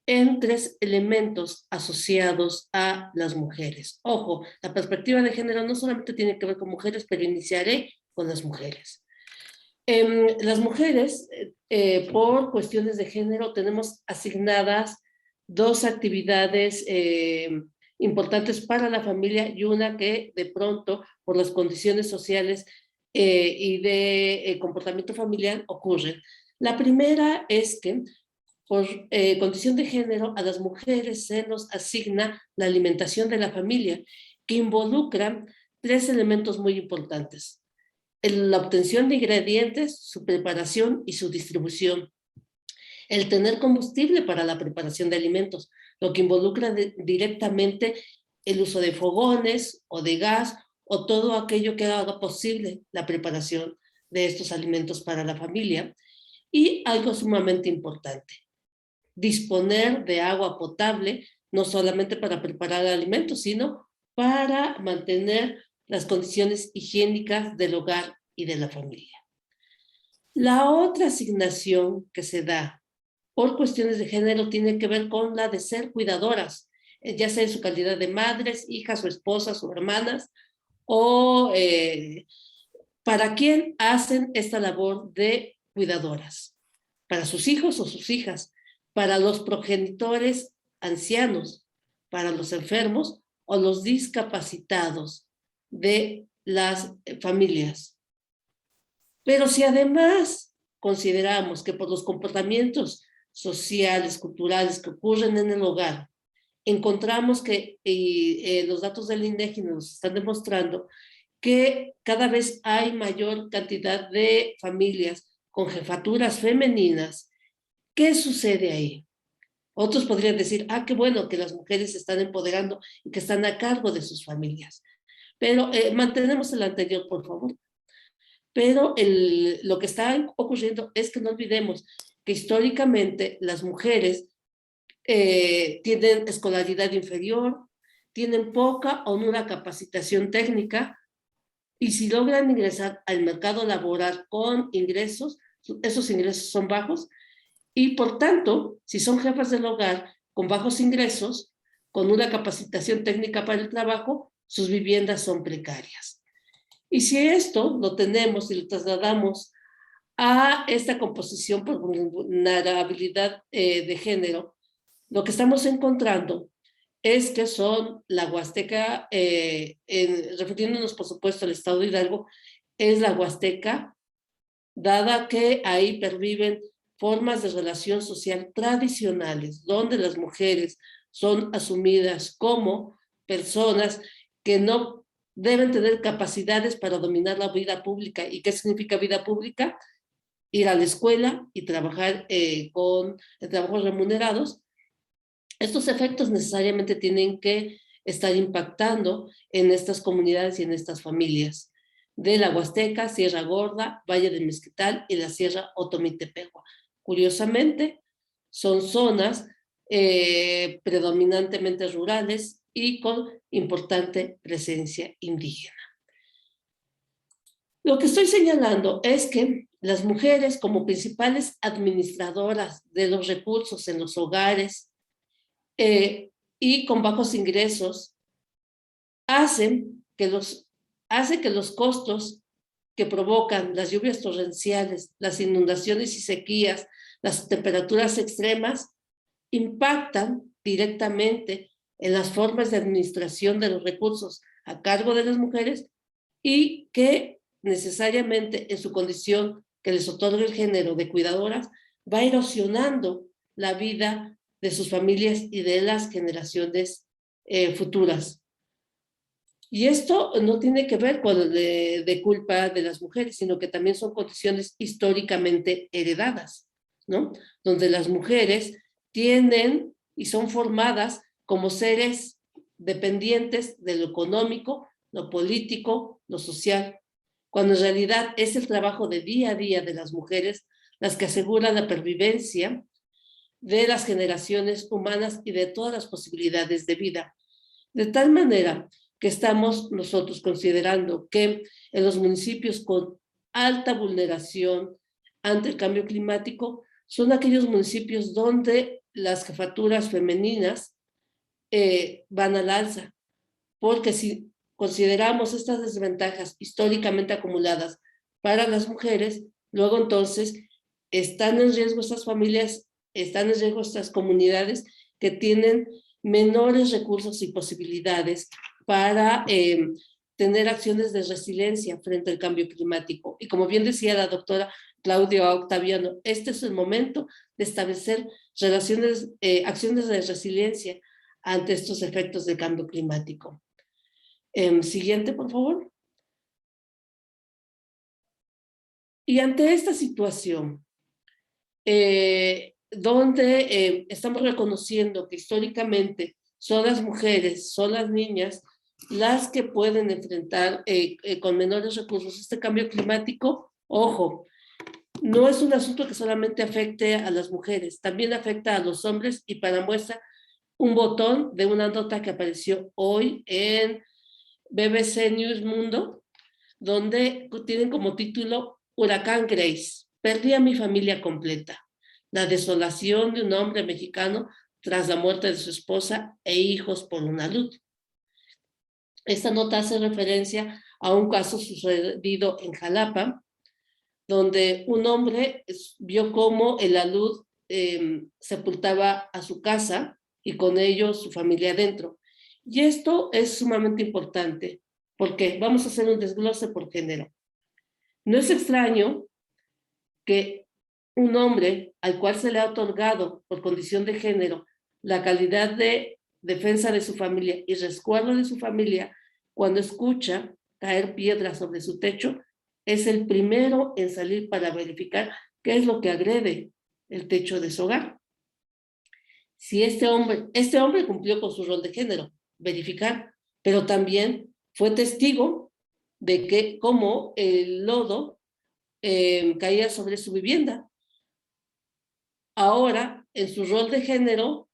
en 3 elementos asociados a las mujeres. Ojo, la perspectiva de género no solamente tiene que ver con mujeres, pero iniciaré con las mujeres. Las mujeres, por cuestiones de género, tenemos asignadas 2 actividades importantes para la familia y una que de pronto, por las condiciones sociales y de comportamiento familiar, ocurren. La primera es que por condición de género, a las mujeres se nos asigna la alimentación de la familia, que involucra 3 elementos muy importantes: la obtención de ingredientes, su preparación y su distribución; el tener combustible para la preparación de alimentos, lo que involucra directamente el uso de fogones o de gas o todo aquello que haga posible la preparación de estos alimentos para la familia; y algo sumamente importante: disponer de agua potable, no solamente para preparar alimentos, sino para mantener las condiciones higiénicas del hogar y de la familia. La otra asignación que se da por cuestiones de género tiene que ver con la de ser cuidadoras, ya sea en su calidad de madres, hijas o esposas o hermanas, o para quién hacen esta labor de cuidadoras, para sus hijos o sus hijas, para los progenitores ancianos, para los enfermos o los discapacitados de las familias. Pero si además consideramos que por los comportamientos sociales, culturales que ocurren en el hogar, encontramos que los datos del INEGI nos están demostrando que cada vez hay mayor cantidad de familias con jefaturas femeninas. ¿Qué sucede ahí? Otros podrían decir, qué bueno que las mujeres se están empoderando y que están a cargo de sus familias. Pero mantenemos el anterior, por favor. Pero lo que está ocurriendo es que no olvidemos que históricamente las mujeres tienen escolaridad inferior, tienen poca o nula capacitación técnica, y si logran ingresar al mercado laboral con ingresos, esos ingresos son bajos, y por tanto, si son jefas del hogar con bajos ingresos, con una capacitación técnica para el trabajo, sus viviendas son precarias. Y si esto lo tenemos y lo trasladamos a esta composición por vulnerabilidad de género, lo que estamos encontrando es que son la Huasteca, refiriéndonos por supuesto al estado de Hidalgo, es la Huasteca, dada que ahí perviven formas de relación social tradicionales, donde las mujeres son asumidas como personas que no deben tener capacidades para dominar la vida pública. ¿Y qué significa vida pública? Ir a la escuela y trabajar con trabajos remunerados. Estos efectos necesariamente tienen que estar impactando en estas comunidades y en estas familias de la Huasteca, Sierra Gorda, Valle del Mezquital y la Sierra Otomitepegua. Curiosamente, son zonas predominantemente rurales y con importante presencia indígena. Lo que estoy señalando es que las mujeres, como principales administradoras de los recursos en los hogares y con bajos ingresos, hace que los costos que provocan las lluvias torrenciales, las inundaciones y sequías, las temperaturas extremas, impactan directamente en las formas de administración de los recursos a cargo de las mujeres y que necesariamente en su condición que les otorga el género de cuidadoras va erosionando la vida de sus familias y de las generaciones futuras. Y esto no tiene que ver con de culpa de las mujeres, sino que también son condiciones históricamente heredadas, ¿no? Donde las mujeres tienen y son formadas como seres dependientes de lo económico, lo político, lo social, cuando en realidad es el trabajo de día a día de las mujeres las que aseguran la pervivencia de las generaciones humanas y de todas las posibilidades de vida. De tal manera que estamos nosotros considerando que en los municipios con alta vulneración ante el cambio climático son aquellos municipios donde las jefaturas femeninas van al alza, porque si consideramos estas desventajas históricamente acumuladas para las mujeres, luego entonces están en riesgo estas familias, están en riesgo estas comunidades que tienen menores recursos y posibilidades para tener acciones de resiliencia frente al cambio climático. Y como bien decía la doctora Claudia Octaviano, este es el momento de establecer acciones de resiliencia ante estos efectos del cambio climático. Siguiente, por favor. Y ante esta situación, donde estamos reconociendo que históricamente son las mujeres, son las niñas, las que pueden enfrentar con menores recursos este cambio climático, ojo, no es un asunto que solamente afecte a las mujeres, también afecta a los hombres, y para muestra un botón de una nota que apareció hoy en BBC News Mundo, donde tienen como título Huracán Grace, perdí a mi familia completa. La desolación de un hombre mexicano tras la muerte de su esposa e hijos por una luz. Esta nota hace referencia a un caso sucedido en Jalapa, donde un hombre vio cómo el alud sepultaba a su casa y con ello su familia adentro. Y esto es sumamente importante, porque vamos a hacer un desglose por género. No es extraño que un hombre al cual se le ha otorgado por condición de género la calidad de defensa de su familia y resguardo de su familia, cuando escucha caer piedras sobre su techo, es el primero en salir para verificar qué es lo que agrede el techo de su hogar. Si este hombre cumplió con su rol de género, verificar, pero también fue testigo de que cómo el lodo caía sobre su vivienda. Ahora, en su rol de género,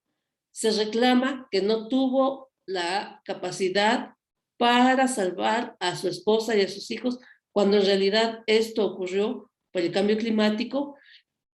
se reclama que no tuvo la capacidad para salvar a su esposa y a sus hijos, cuando en realidad esto ocurrió por el cambio climático,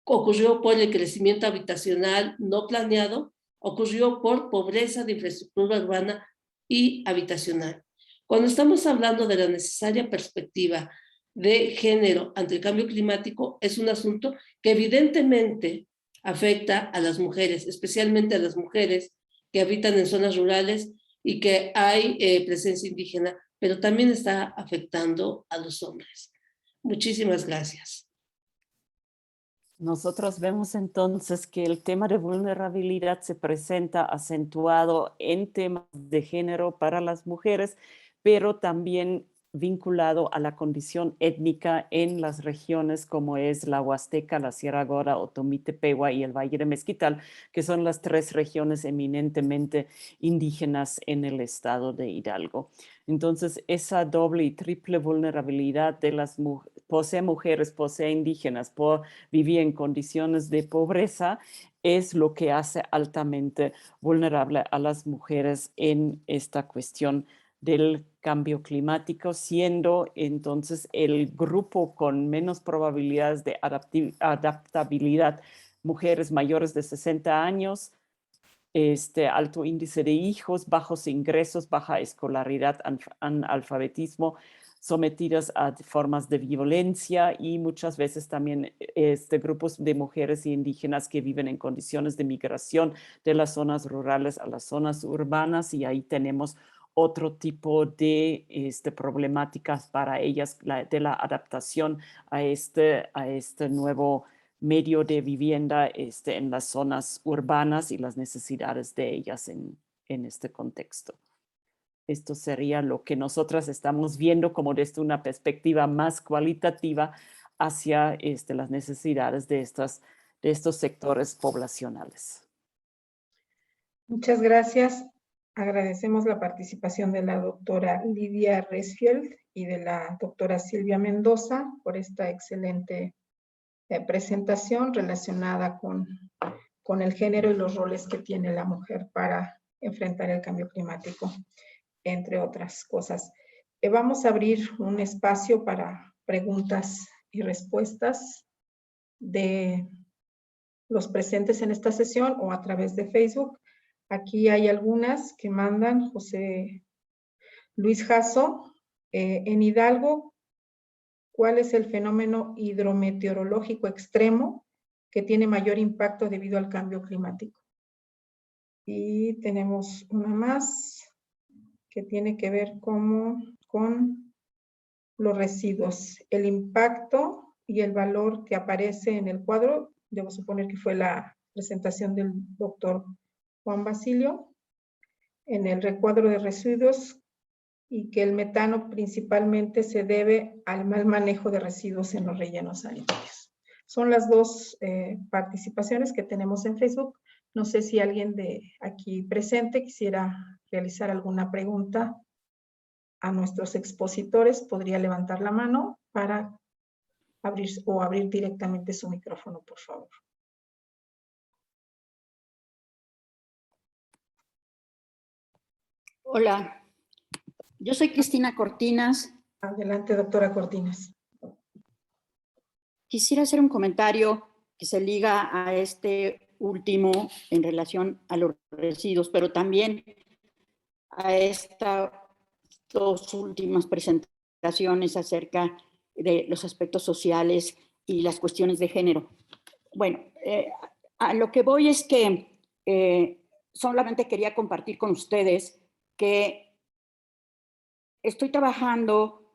ocurrió por el crecimiento habitacional no planeado, ocurrió por pobreza de infraestructura urbana y habitacional. Cuando estamos hablando de la necesaria perspectiva de género ante el cambio climático, es un asunto que evidentemente afecta a las mujeres, especialmente a las mujeres que habitan en zonas rurales y que hay presencia indígena, pero también está afectando a los hombres. Muchísimas gracias. Nosotros vemos entonces que el tema de vulnerabilidad se presenta acentuado en temas de género para las mujeres, pero también vinculado a la condición étnica en las regiones como es la Huasteca, la Sierra Gorda, Otomí, Tepehuá y el Valle de Mezquital, que son las tres regiones eminentemente indígenas en el estado de Hidalgo. Entonces, esa doble y triple vulnerabilidad de las posee mujeres, posee indígenas, vivir en condiciones de pobreza, es lo que hace altamente vulnerable a las mujeres en esta cuestión del cambio climático, siendo entonces el grupo con menos probabilidades de adaptabilidad, mujeres mayores de 60 años, alto índice de hijos, bajos ingresos, baja escolaridad, analfabetismo, sometidas a formas de violencia y muchas veces también grupos de mujeres indígenas que viven en condiciones de migración de las zonas rurales a las zonas urbanas, y ahí tenemos otro tipo de problemáticas para ellas de la adaptación a este nuevo medio de vivienda en las zonas urbanas y las necesidades de ellas en este contexto. Esto sería lo que nosotras estamos viendo como desde una perspectiva más cualitativa hacia las necesidades de estos sectores poblacionales. Muchas gracias. Agradecemos la participación de la doctora Lidia Resfield y de la doctora Silvia Mendoza por esta excelente presentación relacionada con el género y los roles que tiene la mujer para enfrentar el cambio climático, entre otras cosas. Vamos a abrir un espacio para preguntas y respuestas de los presentes en esta sesión o a través de Facebook. Aquí hay algunas que mandan José Luis Jasso. En Hidalgo, ¿cuál es el fenómeno hidrometeorológico extremo que tiene mayor impacto debido al cambio climático? Y tenemos una más que tiene que ver con los residuos. El impacto y el valor que aparece en el cuadro, debo suponer que fue la presentación del doctor Juan Basilio, en el recuadro de residuos, y que el metano principalmente se debe al mal manejo de residuos en los rellenos sanitarios. Son las dos participaciones que tenemos en Facebook. No sé si alguien de aquí presente quisiera realizar alguna pregunta a nuestros expositores. Podría levantar la mano para abrir directamente su micrófono, por favor. Hola, yo soy Cristina Cortinas. Adelante, doctora Cortinas. Quisiera hacer un comentario que se liga a este último en relación a los residuos, pero también a estas dos últimas presentaciones acerca de los aspectos sociales y las cuestiones de género. Bueno, a lo que voy es que solamente quería compartir con ustedes que estoy trabajando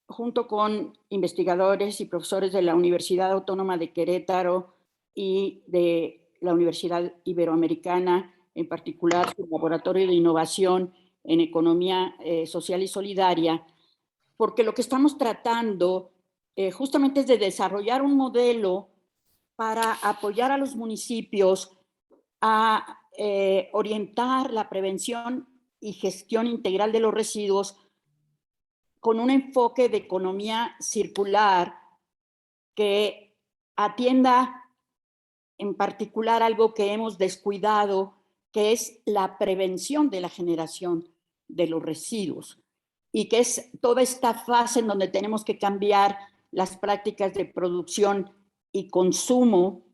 junto con investigadores y profesores de la Universidad Autónoma de Querétaro y de la Universidad Iberoamericana, en particular su laboratorio de innovación en economía social y solidaria, porque lo que estamos tratando justamente es de desarrollar un modelo para apoyar a los municipios a orientar la prevención y gestión integral de los residuos con un enfoque de economía circular que atienda en particular algo que hemos descuidado, que es la prevención de la generación de los residuos, y que es toda esta fase en donde tenemos que cambiar las prácticas de producción y consumo,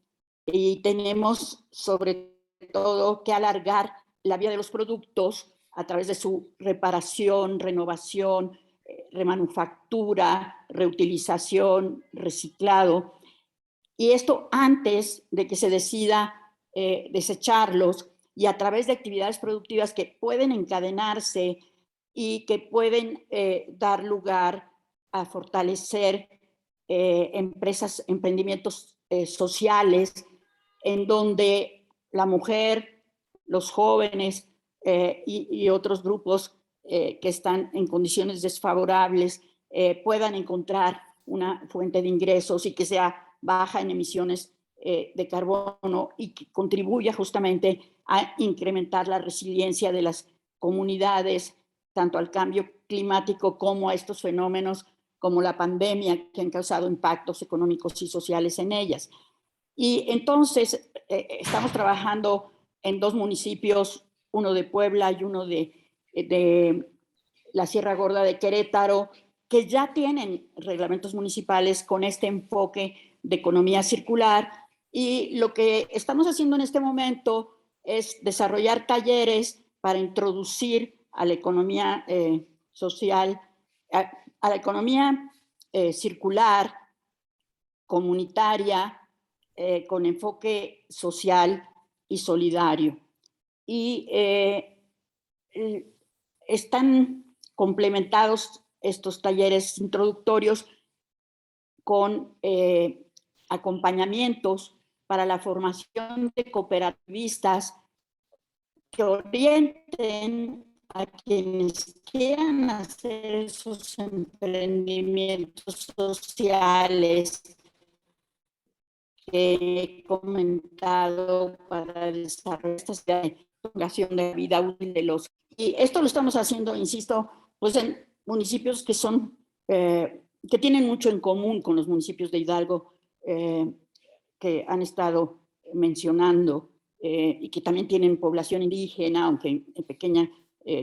y tenemos sobre todo que alargar la vida de los productos a través de su reparación, renovación, remanufactura, reutilización, reciclado, y esto antes de que se decida desecharlos, y a través de actividades productivas que pueden encadenarse y que pueden dar lugar a fortalecer empresas, emprendimientos sociales, en donde la mujer, los jóvenes y otros grupos que están en condiciones desfavorables puedan encontrar una fuente de ingresos y que sea baja en emisiones de carbono y que contribuya justamente a incrementar la resiliencia de las comunidades, tanto al cambio climático como a estos fenómenos como la pandemia, que han causado impactos económicos y sociales en ellas. Y entonces estamos trabajando en dos municipios, uno de Puebla y uno de la Sierra Gorda de Querétaro, que ya tienen reglamentos municipales con este enfoque de economía circular, y lo que estamos haciendo en este momento es desarrollar talleres para introducir a la economía social, a la economía circular, comunitaria, con enfoque social y solidario. Y están complementados estos talleres introductorios con acompañamientos para la formación de cooperativistas que orienten a quienes quieran hacer esos emprendimientos sociales que he comentado para desarrollar esta prolongación de vida útil de los. Y esto lo estamos haciendo, insisto, pues en municipios que son, que tienen mucho en común con los municipios de Hidalgo que han estado mencionando y que también tienen población indígena, aunque en pequeña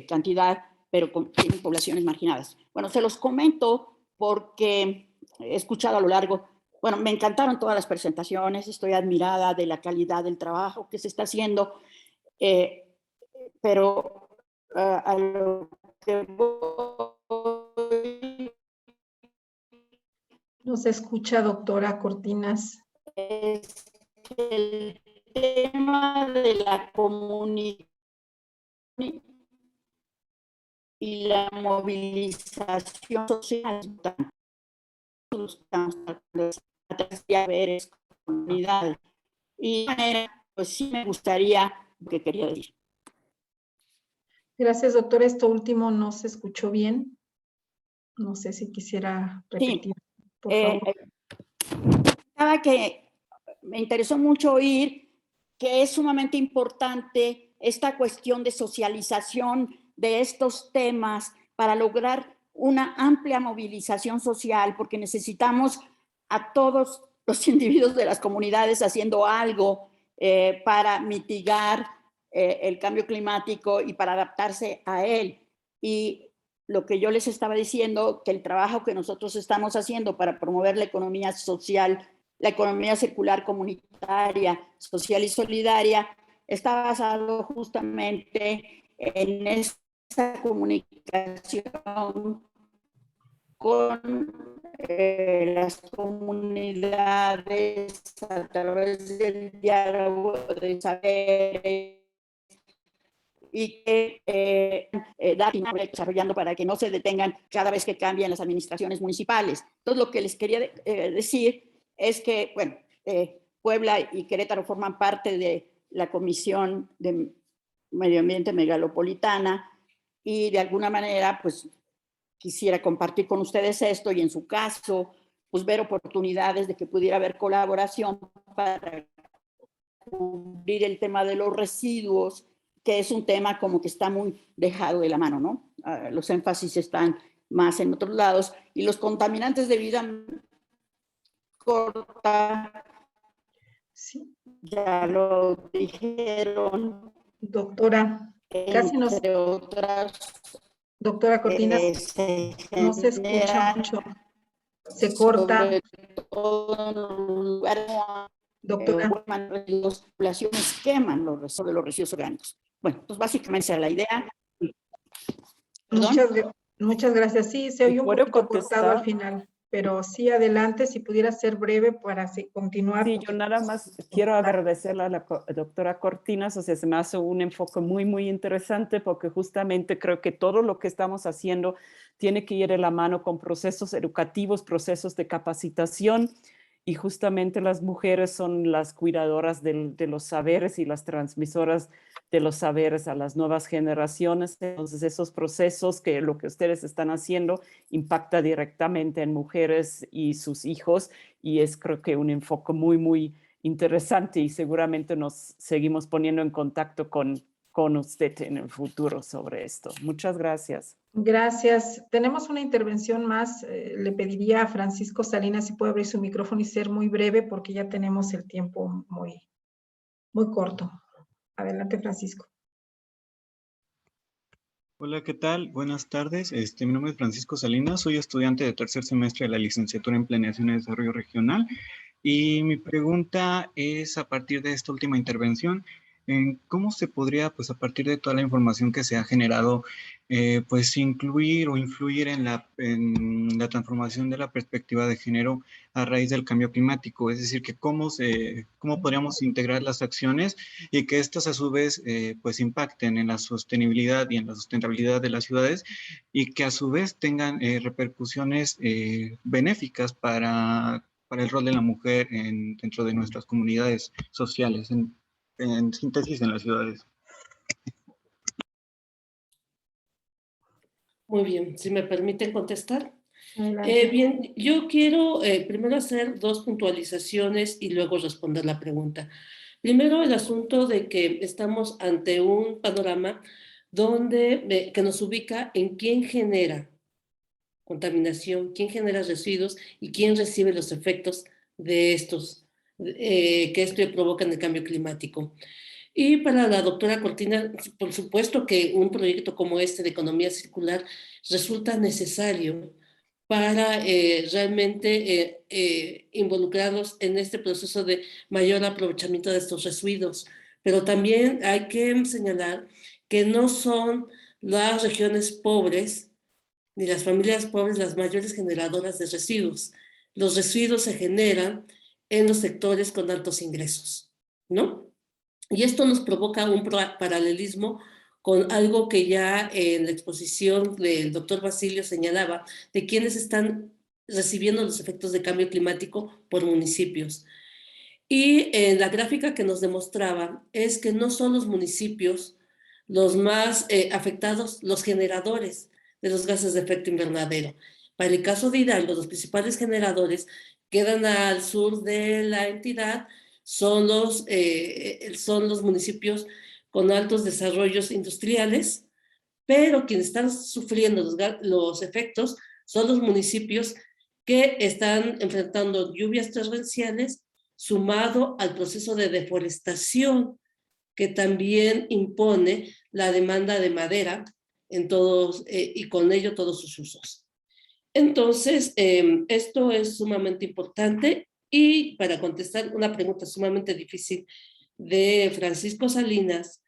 cantidad, pero tienen poblaciones marginadas. Bueno, se los comento porque he escuchado a lo largo. Bueno, me encantaron todas las presentaciones, estoy admirada de la calidad del trabajo que se está haciendo, pero a lo que voy... No se escucha, doctora Cortinas. Es el tema de la comunicación y la movilización social. Comunidad. Y pues sí me gustaría lo que quería decir. Gracias, doctora. Esto último no se escuchó bien. No sé si quisiera repetir, por favor. Que me interesó mucho oír que es sumamente importante esta cuestión de socialización de estos temas para lograr una amplia movilización social, porque necesitamos a todos los individuos de las comunidades haciendo algo para mitigar el cambio climático y para adaptarse a él. Y lo que yo les estaba diciendo, que el trabajo que nosotros estamos haciendo para promover la economía social, la economía circular comunitaria, social y solidaria, está basado justamente en esa comunicación con las comunidades a través del diálogo de saberes y que desarrollando para que no se detengan cada vez que cambian las administraciones municipales. Entonces, lo que les quería decir es que, bueno, Puebla y Querétaro forman parte de la Comisión de Medio Ambiente Megalopolitana y de alguna manera, pues, quisiera compartir con ustedes esto y en su caso, pues ver oportunidades de que pudiera haber colaboración para cubrir el tema de los residuos, que es un tema como que está muy dejado de la mano, ¿no? Los énfasis están más en otros lados y los contaminantes de vida corta, sí, ya lo dijeron. Doctora, casi nos... otras, doctora Cortinas, no se escucha mucho. Se corta. Doctora. Las poblaciones queman los residuos orgánicos. Bueno, pues básicamente esa es la idea. Muchas gracias. Sí, se oyó un poquito cortado al final, pero sí, adelante, si pudiera ser breve para continuar. Sí, yo nada más quiero agradecerle a la doctora Cortinas, o sea, se me hace un enfoque muy, muy interesante porque justamente creo que todo lo que estamos haciendo tiene que ir de la mano con procesos educativos, procesos de capacitación, y justamente las mujeres son las cuidadoras de los saberes y las transmisoras de los saberes a las nuevas generaciones. Entonces, esos procesos que lo que ustedes están haciendo impacta directamente en mujeres y sus hijos, y es creo que un enfoque muy, muy interesante y seguramente nos seguimos poniendo en contacto con usted en el futuro sobre esto. Muchas gracias. Gracias. Tenemos una intervención más. Le pediría a Francisco Salinas si puede abrir su micrófono y ser muy breve porque ya tenemos el tiempo muy corto. Adelante, Francisco. Hola, ¿qué tal? Buenas tardes. Mi nombre es Francisco Salinas, soy estudiante de tercer semestre de la licenciatura en Planeación y Desarrollo Regional. Y mi pregunta es, a partir de esta última intervención, ¿Cómo se podría, pues a partir de toda la información que se ha generado, pues incluir o influir en la transformación de la perspectiva de género a raíz del cambio climático? Es decir, que cómo podríamos integrar las acciones y que estas a su vez pues impacten en la sostenibilidad y en la sustentabilidad de las ciudades y que a su vez tengan repercusiones benéficas para el rol de la mujer dentro de nuestras comunidades sociales, en síntesis, en las ciudades. Muy bien, si me permiten contestar. Bien, yo quiero primero hacer dos puntualizaciones y luego responder la pregunta. Primero, el asunto de que estamos ante un panorama que nos ubica en quién genera contaminación, quién genera residuos y quién recibe los efectos de estos, que esto provoca en el cambio climático. Y para la doctora Cortina, por supuesto que un proyecto como este de economía circular resulta necesario para realmente involucrarnos en este proceso de mayor aprovechamiento de estos residuos. Pero también hay que señalar que no son las regiones pobres ni las familias pobres las mayores generadoras de residuos. Los residuos se generan en los sectores con altos ingresos, ¿no? Y esto nos provoca un paralelismo con algo que ya en la exposición del doctor Basilio señalaba, de quienes están recibiendo los efectos de cambio climático por municipios. Y la gráfica que nos demostraba es que no son los municipios los más afectados, los generadores de los gases de efecto invernadero. Para el caso de Hidalgo, los principales generadores quedan al sur de la entidad, son los municipios con altos desarrollos industriales, pero quienes están sufriendo los efectos son los municipios que están enfrentando lluvias torrenciales, sumado al proceso de deforestación que también impone la demanda de madera en todos, y con ello todos sus usos. Entonces, esto es sumamente importante. Y para contestar una pregunta sumamente difícil de Francisco Salinas,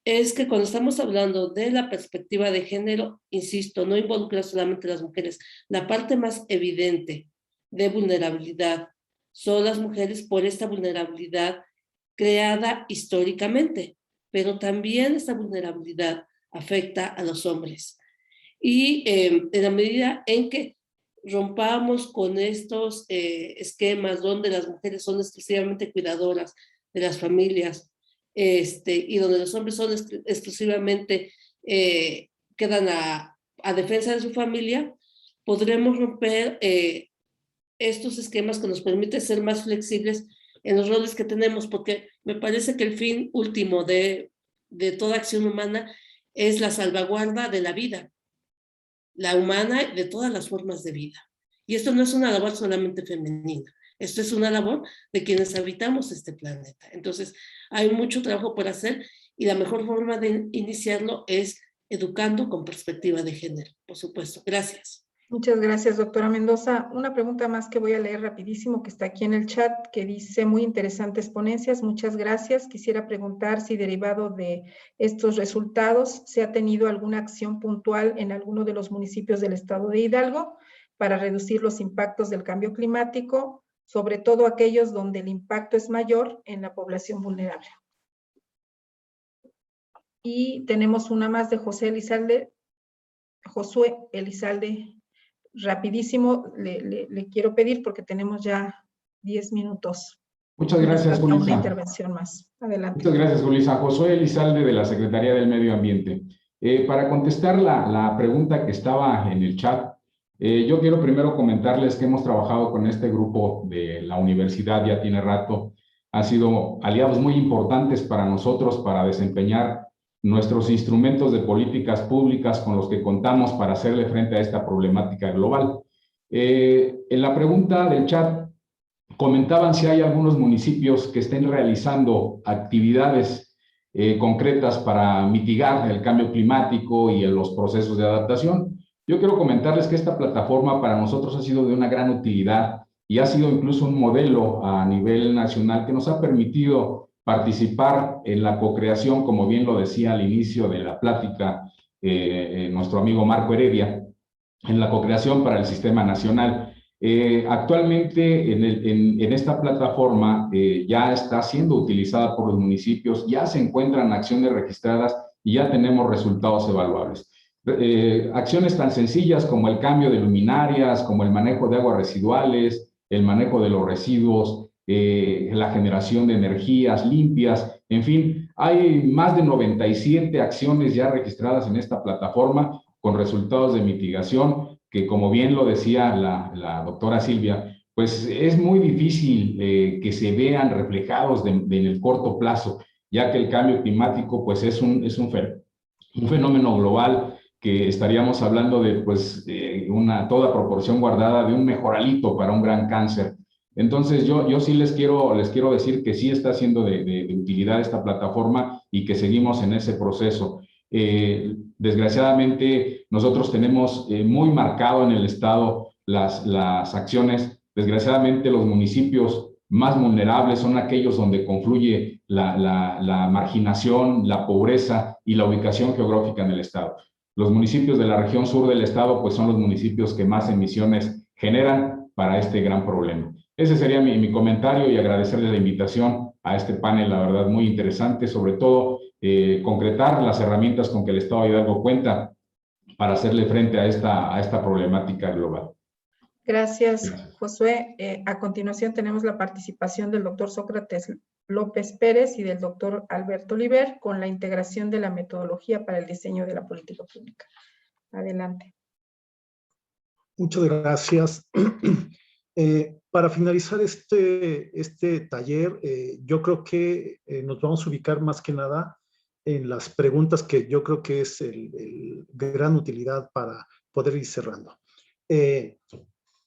es que cuando estamos hablando de la perspectiva de género, insisto, no involucra solamente a las mujeres. La parte más evidente de vulnerabilidad son las mujeres por esta vulnerabilidad creada históricamente, pero también esta vulnerabilidad afecta a los hombres. Y en la medida en que rompamos con estos esquemas donde las mujeres son exclusivamente cuidadoras de las familias y donde los hombres son exclusivamente, quedan a defensa de su familia, podremos romper estos esquemas que nos permiten ser más flexibles en los roles que tenemos, porque me parece que el fin último de toda acción humana es la salvaguarda de la vida, la humana, de todas las formas de vida. Y esto no es una labor solamente femenina, esto es una labor de quienes habitamos este planeta. Entonces, hay mucho trabajo por hacer y la mejor forma de iniciarlo es educando con perspectiva de género, por supuesto. Gracias. Muchas gracias, doctora Mendoza. Una pregunta más que voy a leer rapidísimo, que está aquí en el chat, que dice: muy interesantes ponencias, muchas gracias. Quisiera preguntar si derivado de estos resultados se ha tenido alguna acción puntual en alguno de los municipios del estado de Hidalgo para reducir los impactos del cambio climático, sobre todo aquellos donde el impacto es mayor en la población vulnerable. Y tenemos una más de Josué Elizalde. Rapidísimo, le quiero pedir porque tenemos ya 10 minutos. Muchas gracias, Julissa. Una intervención más. Adelante. Muchas gracias, Julissa. Josué Elizalde, de la Secretaría del Medio Ambiente. Para contestar la pregunta que estaba en el chat, yo quiero primero comentarles que hemos trabajado con este grupo de la universidad, ya tiene rato. Han sido aliados muy importantes para nosotros para desempeñar nuestros instrumentos de políticas públicas con los que contamos para hacerle frente a esta problemática global. En la pregunta del chat comentaban si hay algunos municipios que estén realizando actividades concretas para mitigar el cambio climático y los procesos de adaptación. Yo quiero comentarles que esta plataforma para nosotros ha sido de una gran utilidad y ha sido incluso un modelo a nivel nacional que nos ha permitido participar en la cocreación, como bien lo decía al inicio de la plática nuestro amigo Marco Heredia, en la cocreación para el sistema nacional. Actualmente en esta plataforma ya está siendo utilizada por los municipios, ya se encuentran acciones registradas y ya tenemos resultados evaluables. Acciones tan sencillas como el cambio de luminarias, como el manejo de aguas residuales, el manejo de los residuos, la generación de energías limpias, en fin, hay más de 97 acciones ya registradas en esta plataforma con resultados de mitigación que, como bien lo decía la doctora Silvia, pues es muy difícil que se vean reflejados en el corto plazo, ya que el cambio climático pues es un fenómeno global que estaríamos hablando de pues toda proporción guardada de un mejoralito para un gran cáncer. Entonces yo sí les quiero decir que sí está siendo de utilidad esta plataforma y que seguimos en ese proceso. Desgraciadamente nosotros tenemos muy marcado en el estado las acciones. Desgraciadamente los municipios más vulnerables son aquellos donde confluye la marginación, la pobreza y la ubicación geográfica en el estado. Los municipios de la región sur del estado pues son los municipios que más emisiones generan para este gran problema. Ese sería mi comentario y agradecerle la invitación a este panel, la verdad muy interesante, sobre todo concretar las herramientas con que el Estado de Hidalgo cuenta para hacerle frente a esta problemática global. Gracias, Josué. A continuación tenemos la participación del doctor Sócrates López Pérez y del doctor Alberto Oliver con la integración de la metodología para el diseño de la política pública. Adelante. Muchas gracias. Para finalizar este taller, yo creo que nos vamos a ubicar más que nada en las preguntas que yo creo que es el gran utilidad para poder ir cerrando.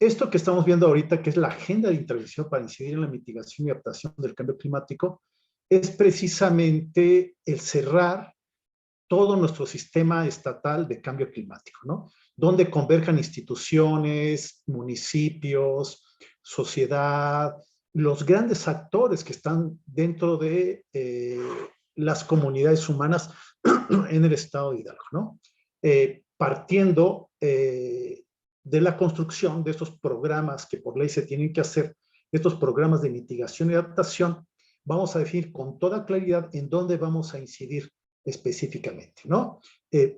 Esto que estamos viendo ahorita, que es la agenda de intervención para incidir en la mitigación y adaptación del cambio climático, es precisamente el cerrar todo nuestro sistema estatal de cambio climático, ¿no? Donde converjan instituciones, municipios, sociedad, los grandes actores que están dentro de las comunidades humanas en el estado de Hidalgo, ¿no? Partiendo de la construcción de estos programas que por ley se tienen que hacer, estos programas de mitigación y adaptación, vamos a definir con toda claridad en dónde vamos a incidir específicamente, ¿no?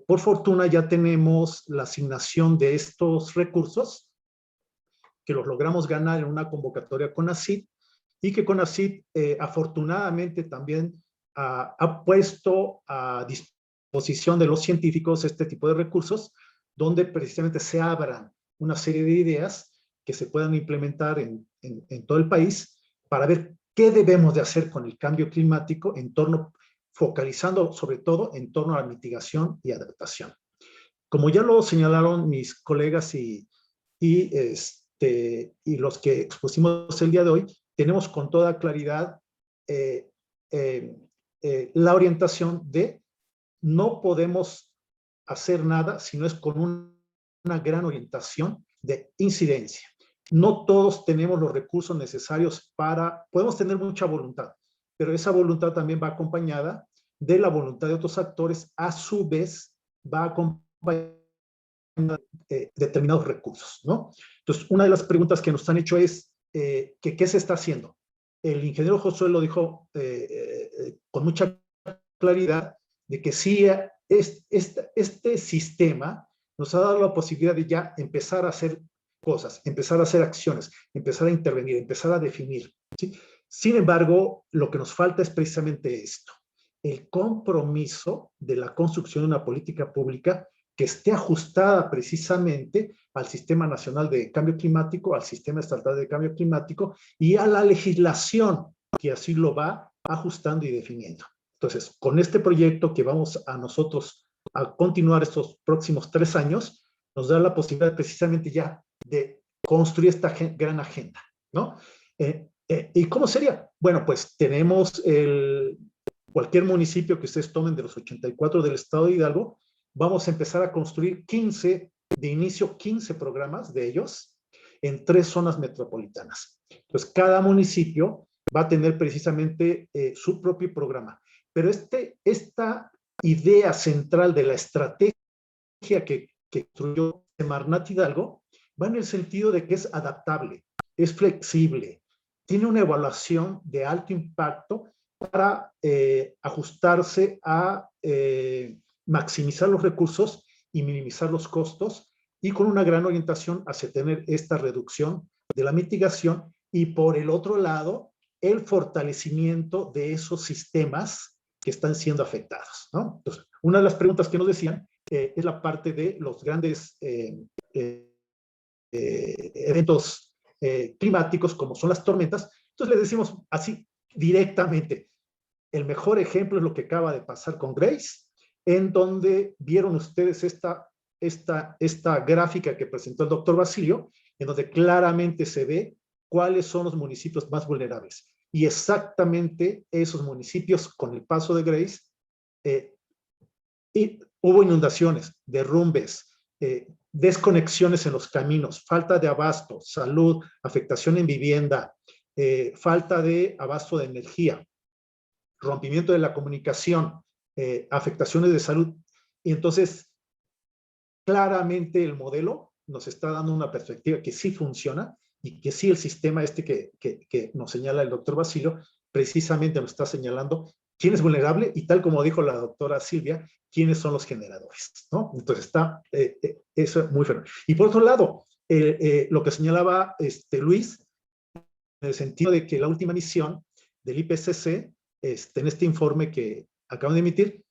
Por fortuna ya tenemos la asignación de estos recursos que los logramos ganar en una convocatoria con CONACYT y que CONACYT afortunadamente también ha puesto a disposición de los científicos este tipo de recursos donde precisamente se abran una serie de ideas que se puedan implementar en todo el país para ver qué debemos de hacer con el cambio climático focalizando sobre todo en torno a la mitigación y adaptación. Como ya lo señalaron mis colegas y los que expusimos el día de hoy, tenemos con toda claridad la orientación de no podemos hacer nada si no es con una gran orientación de incidencia. No todos tenemos los recursos necesarios podemos tener mucha voluntad, pero esa voluntad también va acompañada de la voluntad de otros actores, a su vez va acompañada de determinados recursos, ¿no? Entonces, una de las preguntas que nos han hecho es, ¿qué se está haciendo? El ingeniero Josué lo dijo con mucha claridad, de que sí, este sistema nos ha dado la posibilidad de ya empezar a hacer cosas, empezar a hacer acciones, empezar a intervenir, empezar a definir, ¿sí? Sin embargo, lo que nos falta es precisamente esto, el compromiso de la construcción de una política pública que esté ajustada precisamente al Sistema Nacional de Cambio Climático, al Sistema Estatal de Cambio Climático y a la legislación que así lo va ajustando y definiendo. Entonces, con este proyecto que vamos a nosotros a continuar estos próximos 3 años, nos da la posibilidad precisamente ya de construir esta gran agenda, ¿no? ¿Y cómo sería? Bueno, pues tenemos cualquier municipio que ustedes tomen de los 84 del estado de Hidalgo, vamos a empezar a construir 15 programas de ellos en 3 zonas metropolitanas. Entonces, cada municipio va a tener precisamente su propio programa. Pero esta idea central de la estrategia que construyó Semarnat Hidalgo va en el sentido de que es adaptable, es flexible, tiene una evaluación de alto impacto para ajustarse a maximizar los recursos y minimizar los costos, y con una gran orientación hacia tener esta reducción de la mitigación y, por el otro lado, el fortalecimiento de esos sistemas que están siendo afectados, ¿no? Entonces, una de las preguntas que nos decían es la parte de los grandes eventos climáticos, como son las tormentas. Entonces les decimos así directamente, el mejor ejemplo es lo que acaba de pasar con Grace, en donde vieron ustedes esta gráfica que presentó el doctor Basilio, en donde claramente se ve cuáles son los municipios más vulnerables. Y exactamente esos municipios, con el paso de Grace, y hubo inundaciones, derrumbes, desconexiones en los caminos, falta de abasto, salud, afectación en vivienda, falta de abasto de energía, rompimiento de la comunicación, afectaciones de salud. Y entonces, claramente el modelo nos está dando una perspectiva que sí funciona y que sí el sistema que nos señala el doctor Basilio precisamente nos está señalando quién es vulnerable y, tal como dijo la doctora Silvia, quiénes son los generadores, ¿no? Entonces está eso muy fenomenal. Y por otro lado, lo que señalaba Luis, en el sentido de que la última misión del IPCC, en este informe que acaban de emitir,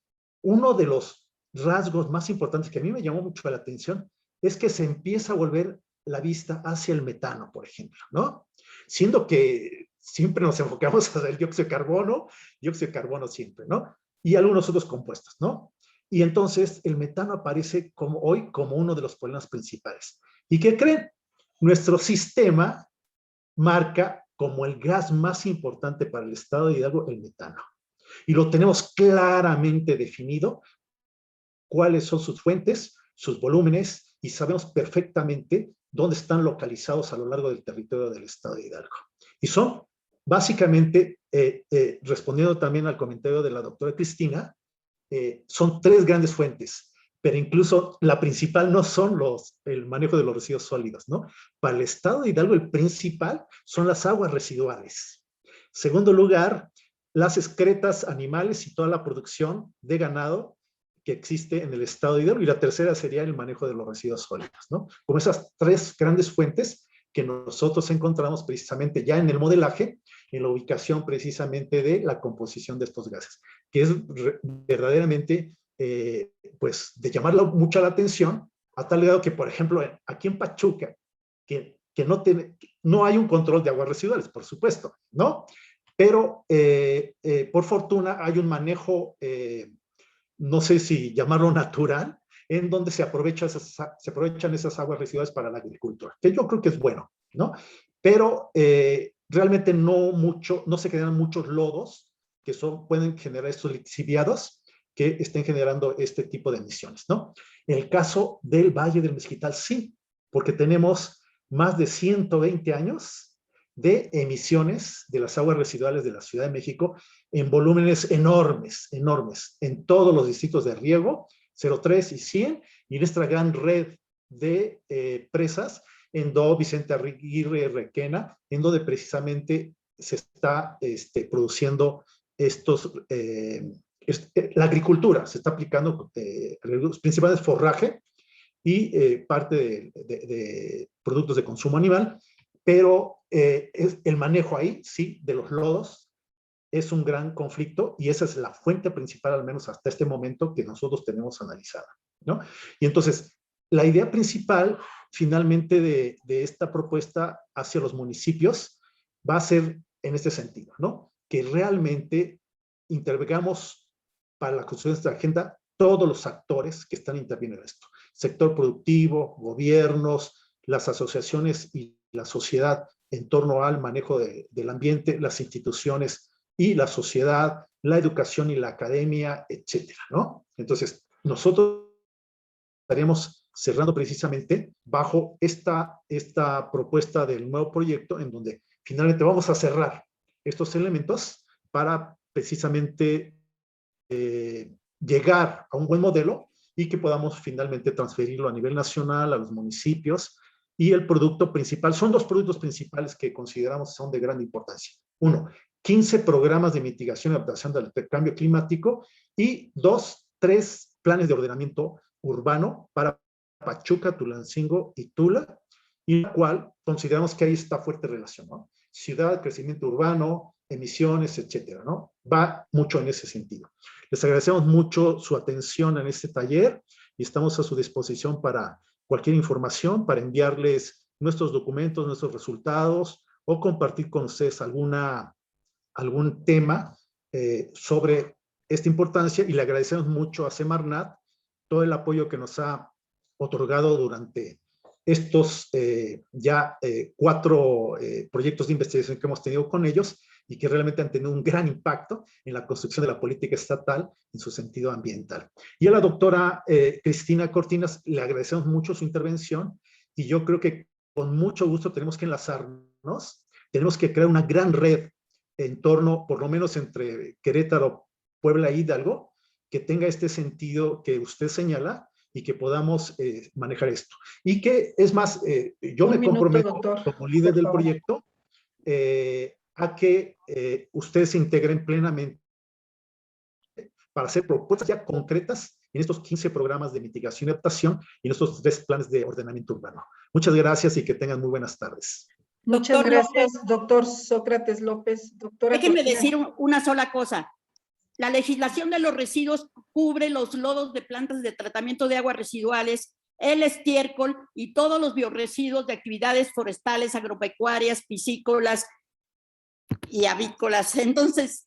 uno de los rasgos más importantes que a mí me llamó mucho la atención es que se empieza a volver la vista hacia el metano, por ejemplo, ¿no? Siendo que siempre nos enfocamos hacia el dióxido de carbono siempre, ¿no? Y algunos otros compuestos, ¿no? Y entonces el metano aparece hoy como uno de los problemas principales. ¿Y qué creen? Nuestro sistema marca como el gas más importante para el estado de Hidalgo el metano. Y lo tenemos claramente definido, cuáles son sus fuentes, sus volúmenes, y sabemos perfectamente dónde están localizados a lo largo del territorio del estado de Hidalgo. Y son básicamente, respondiendo también al comentario de la doctora Cristina, son tres grandes fuentes, pero incluso la principal no son el manejo de los residuos sólidos, ¿no? Para el estado de Hidalgo el principal son las aguas residuales. Segundo lugar, las excretas animales y toda la producción de ganado que existe en el estado de Hidalgo, y la tercera sería el manejo de los residuos sólidos, ¿no? Como esas tres grandes fuentes que nosotros encontramos precisamente ya en el modelaje, en la ubicación precisamente de la composición de estos gases, que es verdaderamente, pues, de llamar mucho la atención, a tal grado que, por ejemplo, aquí en Pachuca, que no hay un control de aguas residuales, por supuesto, ¿no? Pero, por fortuna, hay un manejo, no sé si llamarlo natural, en donde se aprovechan esas aguas residuales para la agricultura, que yo creo que es bueno, ¿no? Pero realmente no se generan muchos lodos que pueden generar estos lixiviados que estén generando este tipo de emisiones, ¿no? En el caso del Valle del Mezquital, sí, porque tenemos más de 120 años de emisiones de las aguas residuales de la Ciudad de México en volúmenes enormes, en todos los distritos de riego, 03 y 100, y nuestra gran red de presas en Do, Vicente Aguirre, Requena, en donde precisamente se está produciendo la agricultura, se está aplicando los principales forraje y parte de productos de consumo animal, pero el manejo ahí, sí, de los lodos, es un gran conflicto y esa es la fuente principal, al menos hasta este momento, que nosotros tenemos analizada, ¿no? Y entonces, la idea principal, finalmente, de esta propuesta hacia los municipios va a ser en este sentido, ¿no? Que realmente intervengamos para la construcción de esta agenda todos los actores que están interviniendo en esto. Sector productivo, gobiernos, las asociaciones y la sociedad en torno al manejo del ambiente, las instituciones y la sociedad, la educación y la academia, etcétera, ¿no? Entonces, nosotros estaríamos cerrando precisamente bajo esta propuesta del nuevo proyecto, en donde finalmente vamos a cerrar estos elementos para precisamente llegar a un buen modelo y que podamos finalmente transferirlo a nivel nacional, a los municipios. Y el producto principal, son dos productos principales que consideramos son de gran importancia. Uno, 15 programas de mitigación y adaptación del cambio climático y 3 planes de ordenamiento urbano para Pachuca, Tulancingo y Tula, y la cual consideramos que ahí está fuerte relación, ¿no? Ciudad, crecimiento urbano, emisiones, etcétera, ¿no? Va mucho en ese sentido. Les agradecemos mucho su atención en este taller y estamos a su disposición para cualquier información, para enviarles nuestros documentos, nuestros resultados o compartir con ustedes algún tema sobre esta importancia, y le agradecemos mucho a Semarnat todo el apoyo que nos ha otorgado durante estos 4 proyectos de investigación que hemos tenido con ellos y que realmente han tenido un gran impacto en la construcción de la política estatal en su sentido ambiental. Y a la doctora Cristina Cortinas le agradecemos mucho su intervención, y yo creo que con mucho gusto tenemos que enlazarnos, tenemos que crear una gran red en torno, por lo menos entre Querétaro, Puebla e Hidalgo, que tenga este sentido que usted señala y que podamos manejar esto. Y que, es más, yo me comprometo, doctor, como líder del proyecto, a que ustedes se integren plenamente para hacer propuestas ya concretas en estos 15 programas de mitigación y adaptación y en estos 3 planes de ordenamiento urbano. Muchas gracias y que tengan muy buenas tardes. Muchas gracias, doctor Sócrates López. Doctora Déjenme Cortinas. decir una sola cosa. La legislación de los residuos cubre los lodos de plantas de tratamiento de aguas residuales, el estiércol y todos los biorresiduos de actividades forestales, agropecuarias, piscícolas y avícolas. Entonces,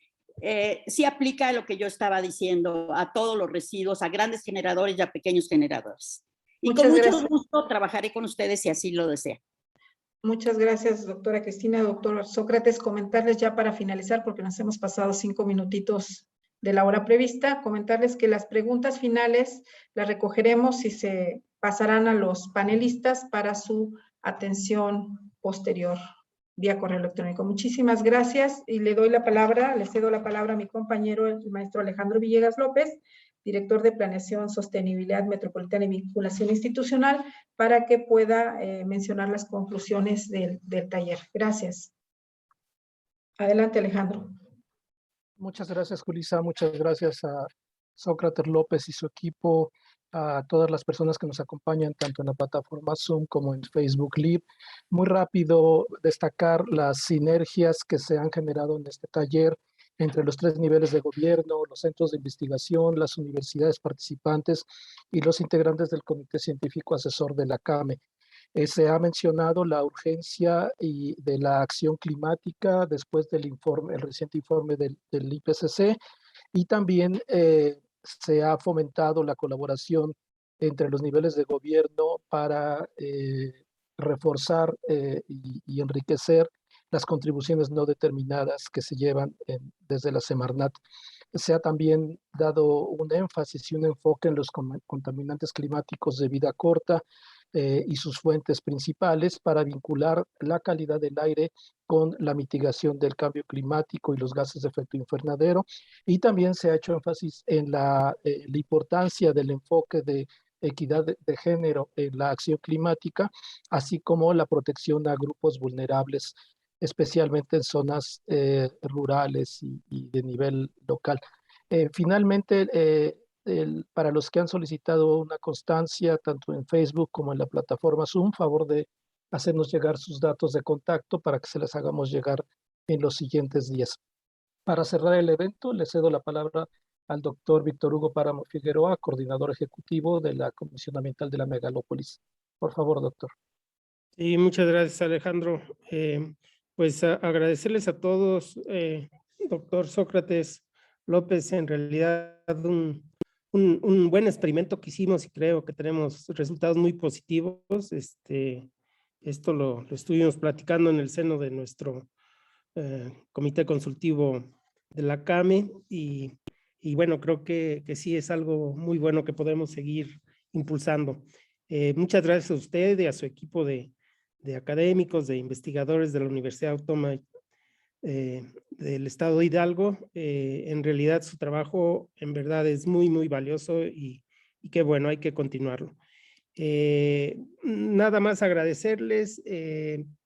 sí aplica lo que yo estaba diciendo a todos los residuos, a grandes generadores y a pequeños generadores. Y Muchas con mucho gracias. gusto trabajaré con ustedes si así lo desean. Muchas gracias, doctora Cristina. Doctor Sócrates, comentarles ya para finalizar, porque nos hemos pasado 5 minutitos de la hora prevista, comentarles que las preguntas finales las recogeremos y se pasarán a los panelistas para su atención posterior vía correo electrónico. Muchísimas gracias y le cedo la palabra a mi compañero, el maestro Alejandro Villegas López, director de Planeación, Sostenibilidad Metropolitana y Vinculación Institucional, para que pueda mencionar las conclusiones del taller. Gracias. Adelante, Alejandro. Muchas gracias, Julissa. Muchas gracias a Sócrates López y su equipo, a todas las personas que nos acompañan tanto en la plataforma Zoom como en Facebook Live. Muy rápido destacar las sinergias que se han generado en este taller entre los 3 niveles de gobierno, los centros de investigación, las universidades participantes y los integrantes del Comité Científico Asesor de la CAME. Se ha mencionado la urgencia de la acción climática después del informe, el reciente informe del IPCC, y también se ha fomentado la colaboración entre los niveles de gobierno para reforzar y enriquecer las contribuciones no determinadas que se llevan desde la Semarnat. Se ha también dado un énfasis y un enfoque en los contaminantes climáticos de vida corta y sus fuentes principales para vincular la calidad del aire con la mitigación del cambio climático y los gases de efecto invernadero. Y también se ha hecho énfasis en la importancia del enfoque de equidad de género en la acción climática, así como la protección a grupos vulnerables, especialmente en zonas rurales y de nivel local. Finalmente, para los que han solicitado una constancia, tanto en Facebook como en la plataforma Zoom, favor de hacernos llegar sus datos de contacto para que se les hagamos llegar en los siguientes días. Para cerrar el evento, le cedo la palabra al doctor Víctor Hugo Páramo Figueroa, coordinador ejecutivo de la Comisión Ambiental de la Megalópolis. Por favor, doctor. Sí, muchas gracias, Alejandro. Pues agradecerles a todos, doctor Sócrates López, en realidad un buen experimento que hicimos y creo que tenemos resultados muy positivos. Esto lo estuvimos platicando en el seno de nuestro comité consultivo de la CAME y bueno, creo que sí es algo muy bueno que podemos seguir impulsando. Muchas gracias a usted y a su equipo de académicos, de investigadores de la Universidad Autónoma del estado de Hidalgo. En realidad su trabajo en verdad es muy, muy valioso y qué bueno, hay que continuarlo. Nada más agradecerles.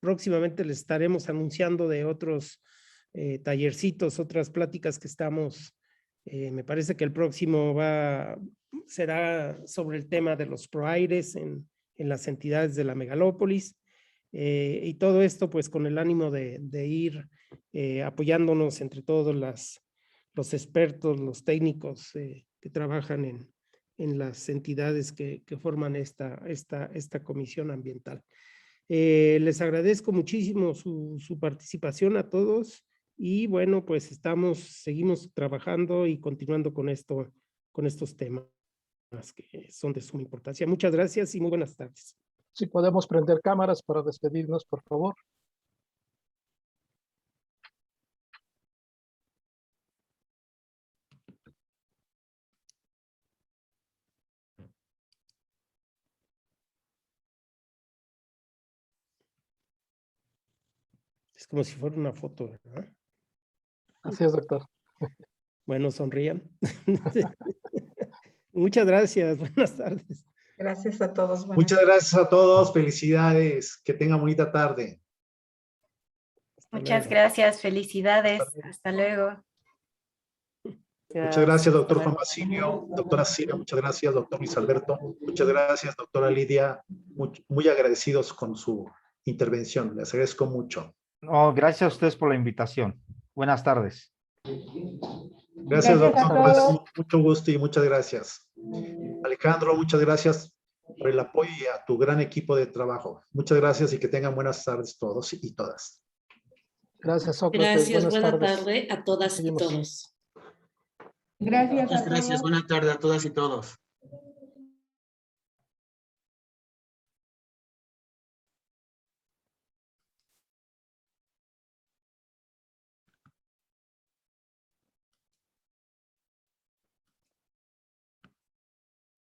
Próximamente les estaremos anunciando de otros tallercitos, otras pláticas que estamos. Me parece que el próximo será sobre el tema de los proaires en las entidades de la megalópolis. Y todo esto pues con el ánimo de ir apoyándonos entre todos los expertos, los técnicos que trabajan en las entidades que forman esta comisión ambiental. Les agradezco muchísimo su participación a todos y bueno, pues seguimos trabajando y continuando con estos temas que son de suma importancia. Muchas gracias y muy buenas tardes. Si podemos prender cámaras para despedirnos, por favor. Es como si fuera una foto, ¿verdad? Así es, doctor. Bueno, sonrían. Muchas gracias. Buenas tardes. Gracias a todos. Muchas gracias a todos. Felicidades. Que tengan bonita tarde. Muchas gracias. Felicidades. Hasta luego. Muchas gracias, doctor Juan Basilio, doctora Cira, muchas gracias, doctor Luis Alberto, muchas gracias, doctora Lidia, muy agradecidos con su intervención, les agradezco mucho. No, gracias a ustedes por la invitación. Buenas tardes. Gracias, doctor, mucho gusto y muchas gracias. Alejandro, muchas gracias por el apoyo y a tu gran equipo de trabajo. Muchas gracias y que tengan buenas tardes todos y todas. Gracias, Sócrates. Gracias, buena tarde a todas y todos. Gracias. Muchas gracias, buena tarde a todas y todos.